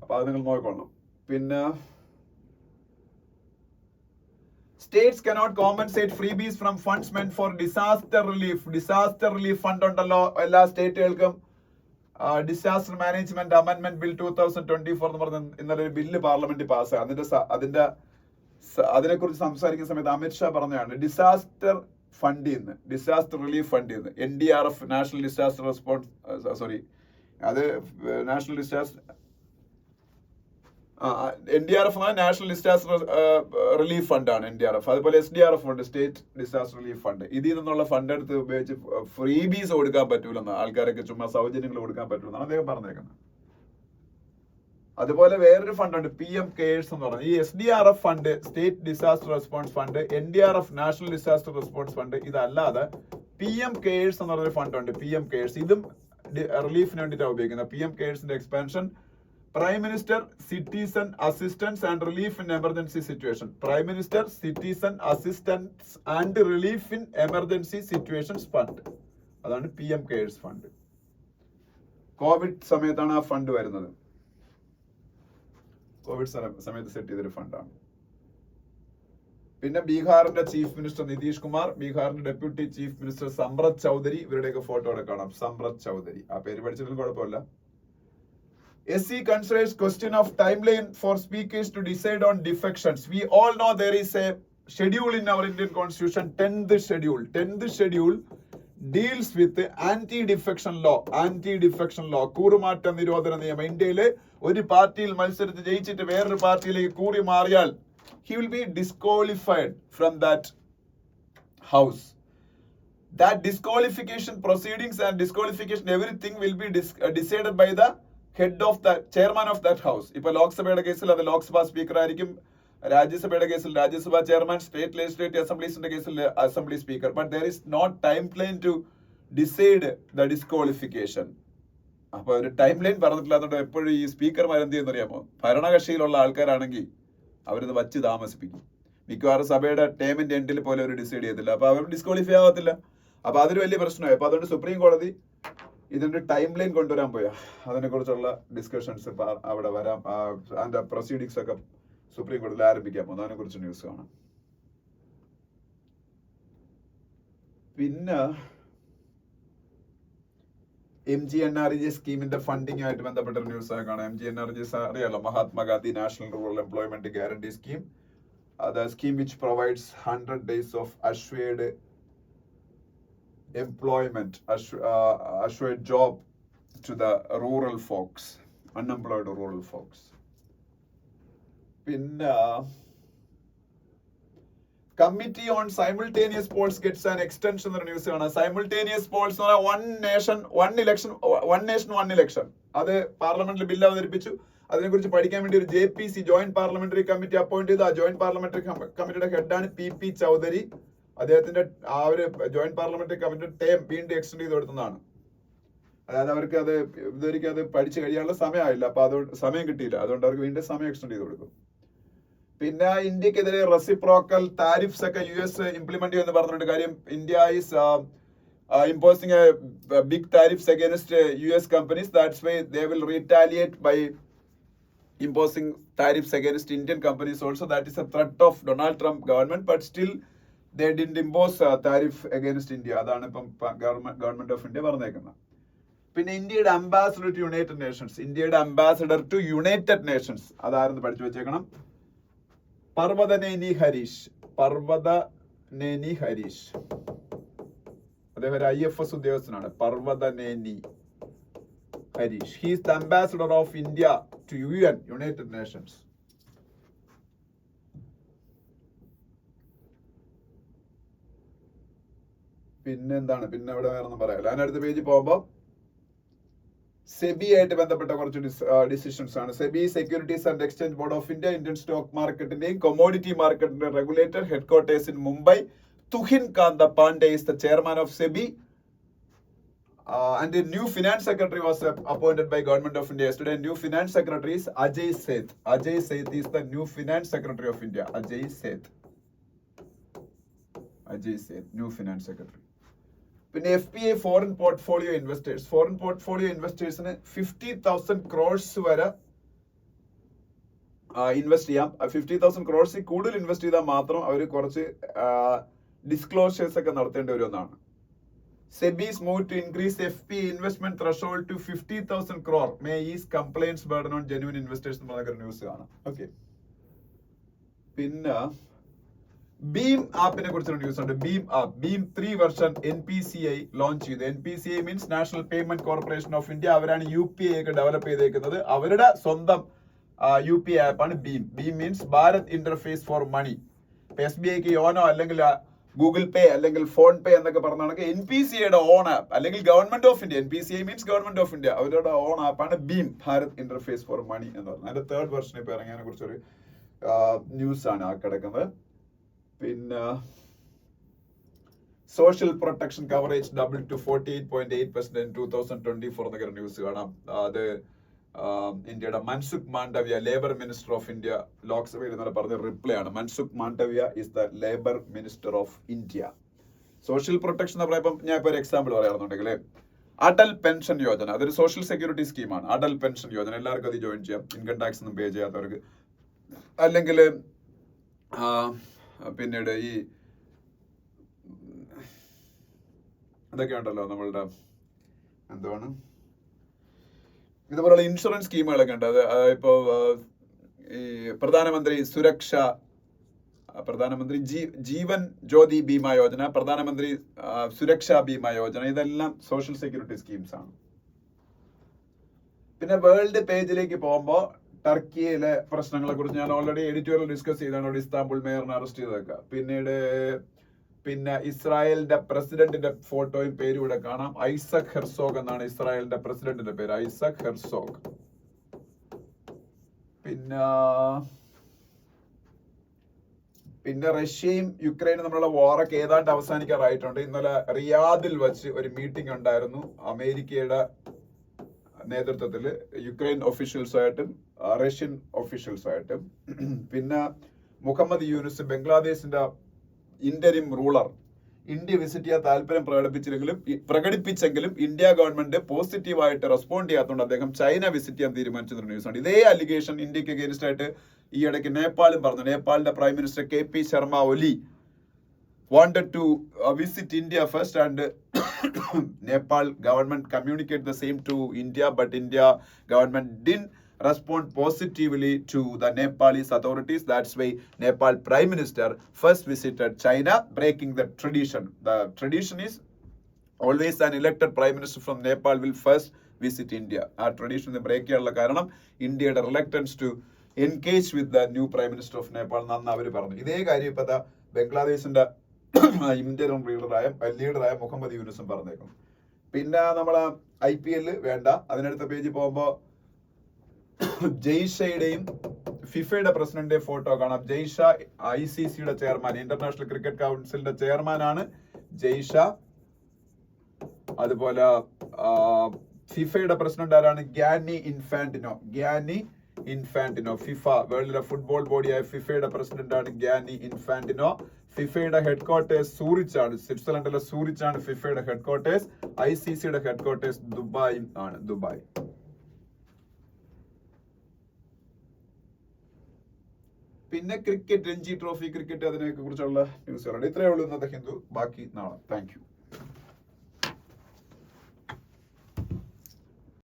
അപ്പൊ അത് നിങ്ങൾ നോക്കണം. പിന്നെ states cannot compensate freebies from funds meant for disaster relief. Disaster relief fund ഉണ്ടല്ലോ എല്ലാ സ്റ്റേറ്റുകൾക്കും. Disaster management amendment bill 2024 എന്ന് പറഞ്ഞ ഇന്നലെ ഒരു ബില്ല് പാർലമെന്റിൽ പാസ്സായി. അതിനെക്കുറിച്ച് സംസാരിക്കുന്ന സമയത്ത് അമിത്ഷാ പറഞ്ഞതാണ് ഡിസാസ്റ്റർ ഫണ്ടിൽ നിന്ന്, ഡിസാസ്റ്റർ റിലീഫ് ഫണ്ടിൽ നിന്ന് NDRF national disaster response national disaster NDRF national disaster relief ഫണ്ടാണ് NDRF. അതുപോലെ SDRF ഉണ്ട്, സ്റ്റേറ്റ് ഡിസാസ്റ്റർ റിലീഫ് ഫണ്ട്. ഇതിൽ നിന്നുള്ള ഫണ്ട് എടുത്ത് ഉപയോഗിച്ച് ഫ്രീബീസ് കൊടുക്കാൻ പറ്റൂലെന്ന്, ആൾക്കാരൊക്കെ ചുമ്മാ സൗജന്യങ്ങൾ കൊടുക്കാൻ പറ്റൂലെന്നാണ് അദ്ദേഹം പറഞ്ഞേക്കുന്നത്. അതുപോലെ വേറൊരു ഫണ്ട് ഉണ്ട് PM കെയേഴ്സ് എന്ന് പറയുന്നത്. ഈ SDRF fund, state disaster response fund, NDRF national disaster response fund, ഇതല്ലാതെ PM കെയേഴ്സ് എന്ന് പറയുന്ന ഫണ്ട് ഉണ്ട്. PM കെയേഴ്സ് ഇതും റിലീഫിന് വേണ്ടിയിട്ടാണ് ഉപയോഗിക്കുന്നത്. PM കെയേഴ്സിന്റെ expansion prime minister citizen assistance and relief in emergency situation. Prime minister citizen assistance and relief in emergency situations fund, അതാണ് PM cares fund. Covid സമയത്താണ് ആ ഫണ്ട് വരുന്നത്. കോവിഡ് സമയത്ത് സെറ്റ് ചെയ്തൊരു ഫണ്ടാണ്. പിന്നെ ബീഹാറിന്റെ ചീഫ് മിനിസ്റ്റർ നിതീഷ് കുമാർ, ബീഹാറിന്റെ deputy chief minister Samrat Choudhary, ഇവരുടെയൊക്കെ ഫോട്ടോ അവിടെ കാണാം. സമ്രത് ചൗധരി, ആ പേര് പഠിച്ചിട്ടും കുഴപ്പമില്ല. SC considers question of timeline for speakers to decide on defections. We all know there is a schedule in our Indian constitution, 10th schedule. 10th schedule deals with anti-defection law. Anti-defection law, കൂറുമാറ്റ നിരോധന നിയമം. ഇന്ത്യയിലെ ഒരു പാർട്ടിയിൽ മത്സരിച്ച് ജയിച്ചിട്ട് വേറൊരു പാർട്ടിയിലേക്ക് കൂറി മാറിയാൽ he will be disqualified from that house. That disqualification proceedings and disqualification everything will be decided by the head of the chairman of that house. ഇപ്പൊ ലോക്സഭയുടെ കേസിൽ അത് ലോക്സഭ സ്പീക്കർ ആയിരിക്കും, രാജ്യസഭയുടെ കേസിൽ രാജ്യസഭ ചെയർമാൻ, സ്റ്റേറ്റ് ലെജിസ്ലേറ്റീവ് അസംബ്ലീസിന്റെ കേസിൽ assembly speaker. But there is not time line to decide the disqualification. അപ്പൊ ഒരു ടൈം ലൈൻ പറഞ്ഞിട്ടില്ലാത്തതുകൊണ്ട് എപ്പോഴും ഈ സ്പീക്കർമാർ എന്ത് ചെയ്യുന്നറിയാമോ, ഭരണകക്ഷിയിലുള്ള ആൾക്കാരാണെങ്കിൽ അവരിത് വച്ച് താമസിപ്പിക്കും. മിക്കവാറും സഭയുടെ ടേമിന്റെ എൻഡിൽ പോലെ അവർ ഡിസൈഡ് ചെയ്യത്തില്ല, അപ്പൊ അവർ ഡിസ്ക്വാളിഫൈ ആകത്തില്ല. അപ്പൊ അതൊരു വലിയ പ്രശ്നമായി. അപ്പൊ അതുകൊണ്ട് സുപ്രീം കോടതി ഇതിന്റെ ടൈം ലൈൻ കൊണ്ടുവരാൻ പോയാ അതിനെ കുറിച്ചുള്ള ഡിസ്കഷൻസ് അവിടെ വരാം. അതിന്റെ പ്രൊസീഡിങ്സ് ഒക്കെ സുപ്രീം കോടതിയിൽ ആരംഭിക്കാൻ പോകുന്നു. അതിനെ കുറിച്ച് ന്യൂസ് കാണാം. പിന്നെ MGNREGA സ്കീമിന്റെ ഫണ്ടിങ് ആയിട്ട് ബന്ധപ്പെട്ട ന്യൂസ് ആയി കാണാം. MGNREGA അറിയാലോ, Mahatma Gandhi national rural employment guarantee scheme. The scheme which provides 100 days of assured employment, assured job to the rural folks, unemployed rural folks. പിന്നെ committee on simultaneous polls gets an extension എന്ന news ആണ്. Simultaneous polls എന്ന് പറഞ്ഞാൽ one nation one election. അത് പാർലമെന്റിൽ bill അവതരിപ്പിച്ചു. അതിനെക്കുറിച്ച് പഠിക്കാൻ വേണ്ടി ഒരു JPC joint parliamentary committee appoint ചെയ്തു. ആ ജോയിന്റ് പാർലമെന്ററി കമ്മിറ്റിയുടെ ഹെഡാണ് PP ചൗധരി. അദ്ദേഹത്തിന്റെ ആ ഒരു ജോയിന്റ് പാർലമെന്ററി കമ്മിറ്റിയുടെ ടേം വീണ്ടും എക്സ്റ്റെൻഡ് ചെയ്ത് കൊടുത്തതാണ്. അതായത് അവർക്ക് അത് ഇതുവരെയ്ക്കും അത് പഠിച്ചു കഴിയാനുള്ള സമയമായില്ല, അപ്പൊ അതുകൊണ്ട് സമയം കിട്ടിയില്ല, അതുകൊണ്ട് അവർക്ക് വീണ്ടും സമയം എക്സ്റ്റെൻഡ് ചെയ്ത് കൊടുക്കും. പിന്നെ ഇന്ത്യക്കെതിരെ റെസിപ്രോക്കൽ താരിഫ്സ് ഒക്കെ US ഇംപ്ലിമെന്റ് ചെയ്യുമെന്ന് പറഞ്ഞിട്ട് കാര്യം. India is imposing a big tariffs against US companies. That's why they will retaliate by imposing tariffs against Indian companies also. That is a threat of Donald Trump government, but still they didn't impose tariff against India. അതാണ് ഇപ്പം government of India പറഞ്ഞേക്കുന്നത്. പിന്നെ ഇന്ത്യയുടെ ambassador to United Nations. ഇന്ത്യയുടെ ambassador to United Nations അതാരെന്ന് പഠിച്ചു വെച്ചേക്കണം. പർവതനേനി ഹരീഷ്. പർവതനേനി ഹരീഷ് അദ്ദേഹം ഒരു IFS ഉദ്യോഗസ്ഥനാണ്. Parvathaneni Harish. He is the ambassador of India to UN, united nations. പിന്നെന്താണ്, പിന്നെ ഇവിടെ വേറൊന്നും പറയാല്ല. അതിനടുത്ത പേജിൽ പോകുമ്പോൾ സെബി ആയിട്ട് ബന്ധപ്പെട്ട കുറച്ച് ഡിസിഷൻസ് ആണ്. SEBI securities and exchange board of India Indian stock മാർക്കറ്റിന്റെയും കമോഡിറ്റി മാർക്കറ്റിന്റെ regulator, headquarters in Mumbai. Tuhin Kanta Pandey is the chairman of SEBI. And the new finance secretary was appointed by government of India yesterday. New finance secretary is Ajay Seth. Ajay Seth is the new finance secretary of India. Ajay Seth, new finance secretary. പിന്നെ FPI foreign portfolio investors. Foreign portfolio investors-ന് 50,000 crores വരെ invest ചെയ്യാം. 50,000 crores കൂടുതൽ invest ചെയ്താൽ മാത്രം അവർ കുറച്ച് disclosures ഒക്കെ നടത്തേണ്ടി വരുമെന്നാണ്. SEBI's move to increase FPI investment threshold to 50,000 crore may ease complaints burden on genuine investors എന്ന് പറഞ്ഞ ന്യൂസ് കാണാം. ഓക്കെ, പിന്നെ ഭീം ആപ്പിനെ കുറിച്ചൊരു ന്യൂസ് ഉണ്ട്. Bhim app, Bhim 3 version NPCI launch ചെയ്തു. NPCI means national payment corporation of India. അവരാണ് UPI ഒക്കെ develop ചെയ്തേക്കുന്നത്. അവരുടെ സ്വന്തം UPI ആപ്പാണ് Bhim. Bhim means Bharat interface for money. SBIക്ക് YONO അല്ലെങ്കിൽ ഗൂഗിൾ പേ അല്ലെങ്കിൽ ഫോൺ പേ എന്നൊക്കെ പറഞ്ഞാണെങ്കിൽ NPCIയുടെ ഓൺ ആപ്പ് അല്ലെങ്കിൽ government of India, NPCI means government of India, അവരുടെ ഓൺ ആപ്പാണ് Bhim, Bharat interface for money എന്ന് പറഞ്ഞത്. അതിന്റെ 3rd വെർഷൻ ഇപ്പൊ ഇറങ്ങിയതിനെ കുറിച്ചൊരു ന്യൂസ് ആണ് ആ കിടക്കുന്നത്. പിന്നെ social protection coverage double two 48.8% in 2024 എന്നൊക്കെ ന്യൂസ് കാണാം. അത് ഇന്ത്യയുടെ Mansukh Mandaviya, labour minister of India, ലോക്സഭയിൽ ഇന്നലെ പറഞ്ഞ റിപ്ലൈ ആണ്. Mansukh Mandaviya is the labour minister of India. Social protection എന്ന് പറയുമ്പോൾ ഞാൻ ഇപ്പോൾ ഒരു എക്സാമ്പിൾ പറയാറുണ്ടെങ്കിൽ അടൽ പെൻഷൻ യോജന, അതൊരു സോഷ്യൽ സെക്യൂരിറ്റി സ്കീമാണ്. അടൽ പെൻഷൻ യോജന എല്ലാവർക്കും അത് ജോയിൻ ചെയ്യാം, ഇൻകം ടാക്സ് ഒന്നും പേ ചെയ്യാത്തവർക്ക്. അല്ലെങ്കിൽ പിന്നീട് ഈ ഇതൊക്കെ ഉണ്ടല്ലോ നമ്മളുടെ എന്താണ് ഇതുപോലുള്ള ഇൻഷുറൻസ് സ്കീമുകളൊക്കെ ഉണ്ട്. അത് ഇപ്പോൾ ഈ പ്രധാനമന്ത്രി ജീവൻ ജ്യോതി ബീമ യോജന, പ്രധാനമന്ത്രി സുരക്ഷാ ബീമ യോജന, ഇതെല്ലാം സോഷ്യൽ സെക്യൂരിറ്റി സ്കീംസ് ആണ്. പിന്നെ വേൾഡ് പേജിലേക്ക് പോകുമ്പോൾ ടർക്കിയിലെ പ്രശ്നങ്ങളെ കുറിച്ച് ഞാൻ ഓൾറെഡി എഡിറ്റോറിയൽ ഡിസ്കസ് ചെയ്താണ്. അവിടെ ഇസ്താംബുൾ മേയറിനെ അറസ്റ്റ് ചെയ്തേക്കുക. പിന്നെ ഇസ്രായേലിന്റെ പ്രസിഡന്റിന്റെ ഫോട്ടോയും പേരും ഇവിടെ കാണാം. ഐസക് ഹെർസോഗ് എന്നാണ് ഇസ്രായേലിന്റെ പ്രസിഡന്റിന്റെ പേര്, ഐസക് ഹെർസോഗ്. പിന്നെ റഷ്യയും യുക്രൈനും തമ്മിലുള്ള വാറൊക്കെ ഏതാണ്ട് അവസാനിക്കാറായിട്ടുണ്ട്. ഇന്നലെ റിയാദിൽ വെച്ച് ഒരു മീറ്റിംഗ് ഉണ്ടായിരുന്നു അമേരിക്കയുടെ നേതൃത്വത്തിൽ, യുക്രൈൻ ഒഫീഷ്യൽസുമായിട്ടും റഷ്യൻ ഒഫീഷ്യൽസുമായിട്ടും. പിന്നെ മുഹമ്മദ് യൂനുസ്, ബംഗ്ലാദേശിന്റെ ഇന്റരിം റൂളർ, ഇന്ത്യ വിസിറ്റ് ചെയ്യാൻ താല്പര്യം പ്രകടിപ്പിച്ചെങ്കിലും ഇന്ത്യ ഗവൺമെന്റ് പോസിറ്റീവായിട്ട് റെസ്പോണ്ട് ചെയ്യാത്തതുകൊണ്ട് അദ്ദേഹം ചൈന വിസിറ്റ് ചെയ്യാൻ തീരുമാനിച്ചെന്ന ന്യൂസാണ്. ഇതേ അലിഗേഷൻ ഇന്ത്യക്ക് അഗേൻസ്റ്റ് ആയിട്ട് ഈ ഇടയ്ക്ക് നേപ്പാളും പറഞ്ഞു. നേപ്പാളിന്റെ prime minister KP Sharma Oli wanted to visit India first, and Nepal government communicated the same to India, but India government didn't respond positively to the Nepalese authorities. That's why Nepal Prime Minister first visited China, breaking the tradition. The tradition is always an elected Prime Minister from Nepal will first visit India. ആ tradition break ചെയ്യാനുള്ള കാരണം ഇന്ത്യയുടെ reluctance to engage with the new prime minister of Nepal എന്നാണ് അവർ പറഞ്ഞു. ഇതേ കാര്യം ഇപ്പൊ ബംഗ്ലാദേശിന്റെ ഇന്ത്യൻ ലീഡറായ മുഹമ്മദ് യൂനുസും പറഞ്ഞേക്കും. പിന്നെ നമ്മളെ IPL വേണ്ട, അതിനടുത്ത പേജിൽ പോകുമ്പോ ജയ്ഷയുടെയും ഫിഫയുടെ പ്രസിഡന്റിന്റെ ഫോട്ടോ കാണാം. ജയ്ഷ ICCയുടെ ചെയർമാൻ, ഇന്റർനാഷണൽ ക്രിക്കറ്റ് കൗൺസിലിന്റെ ചെയർമാനാണ് ജയ്ഷ. അതുപോലെ ഫിഫയുടെ പ്രസിഡന്റ് ആരാണ്? Gianni Infantino. ഫിഫ വേൾഡിലെ ഫുട്ബോൾ ബോഡിയായ ഫിഫയുടെ പ്രസിഡന്റ് ആണ് ഗ്യാനി ഇൻഫാന്റിനോ. ഫിഫയുടെ ഹെഡ്ക്വാർട്ടേഴ്സ് സൂറിച്ചാണ്, സ്വിറ്റ്സർലൻഡിലെ സൂറിച്ചാണ് ഫിഫയുടെ ഹെഡ്ക്വാർട്ടേഴ്സ്. ICCയുടെ ഹെഡ്ക്വാർട്ടേഴ്സ് ദുബായും ആണ്, ദുബായ്. പിന്നെ ക്രിക്കറ്റ്, രഞ്ജി ട്രോഫി ക്രിക്കറ്റ്, അതിനെ കുറിച്ചുള്ള ന്യൂസുകളുണ്ട്. ഇത്രയേ ഉള്ളൂ ഇന്നത്തെ ഹിന്ദു. ബാക്കി നാളെ. Thank you.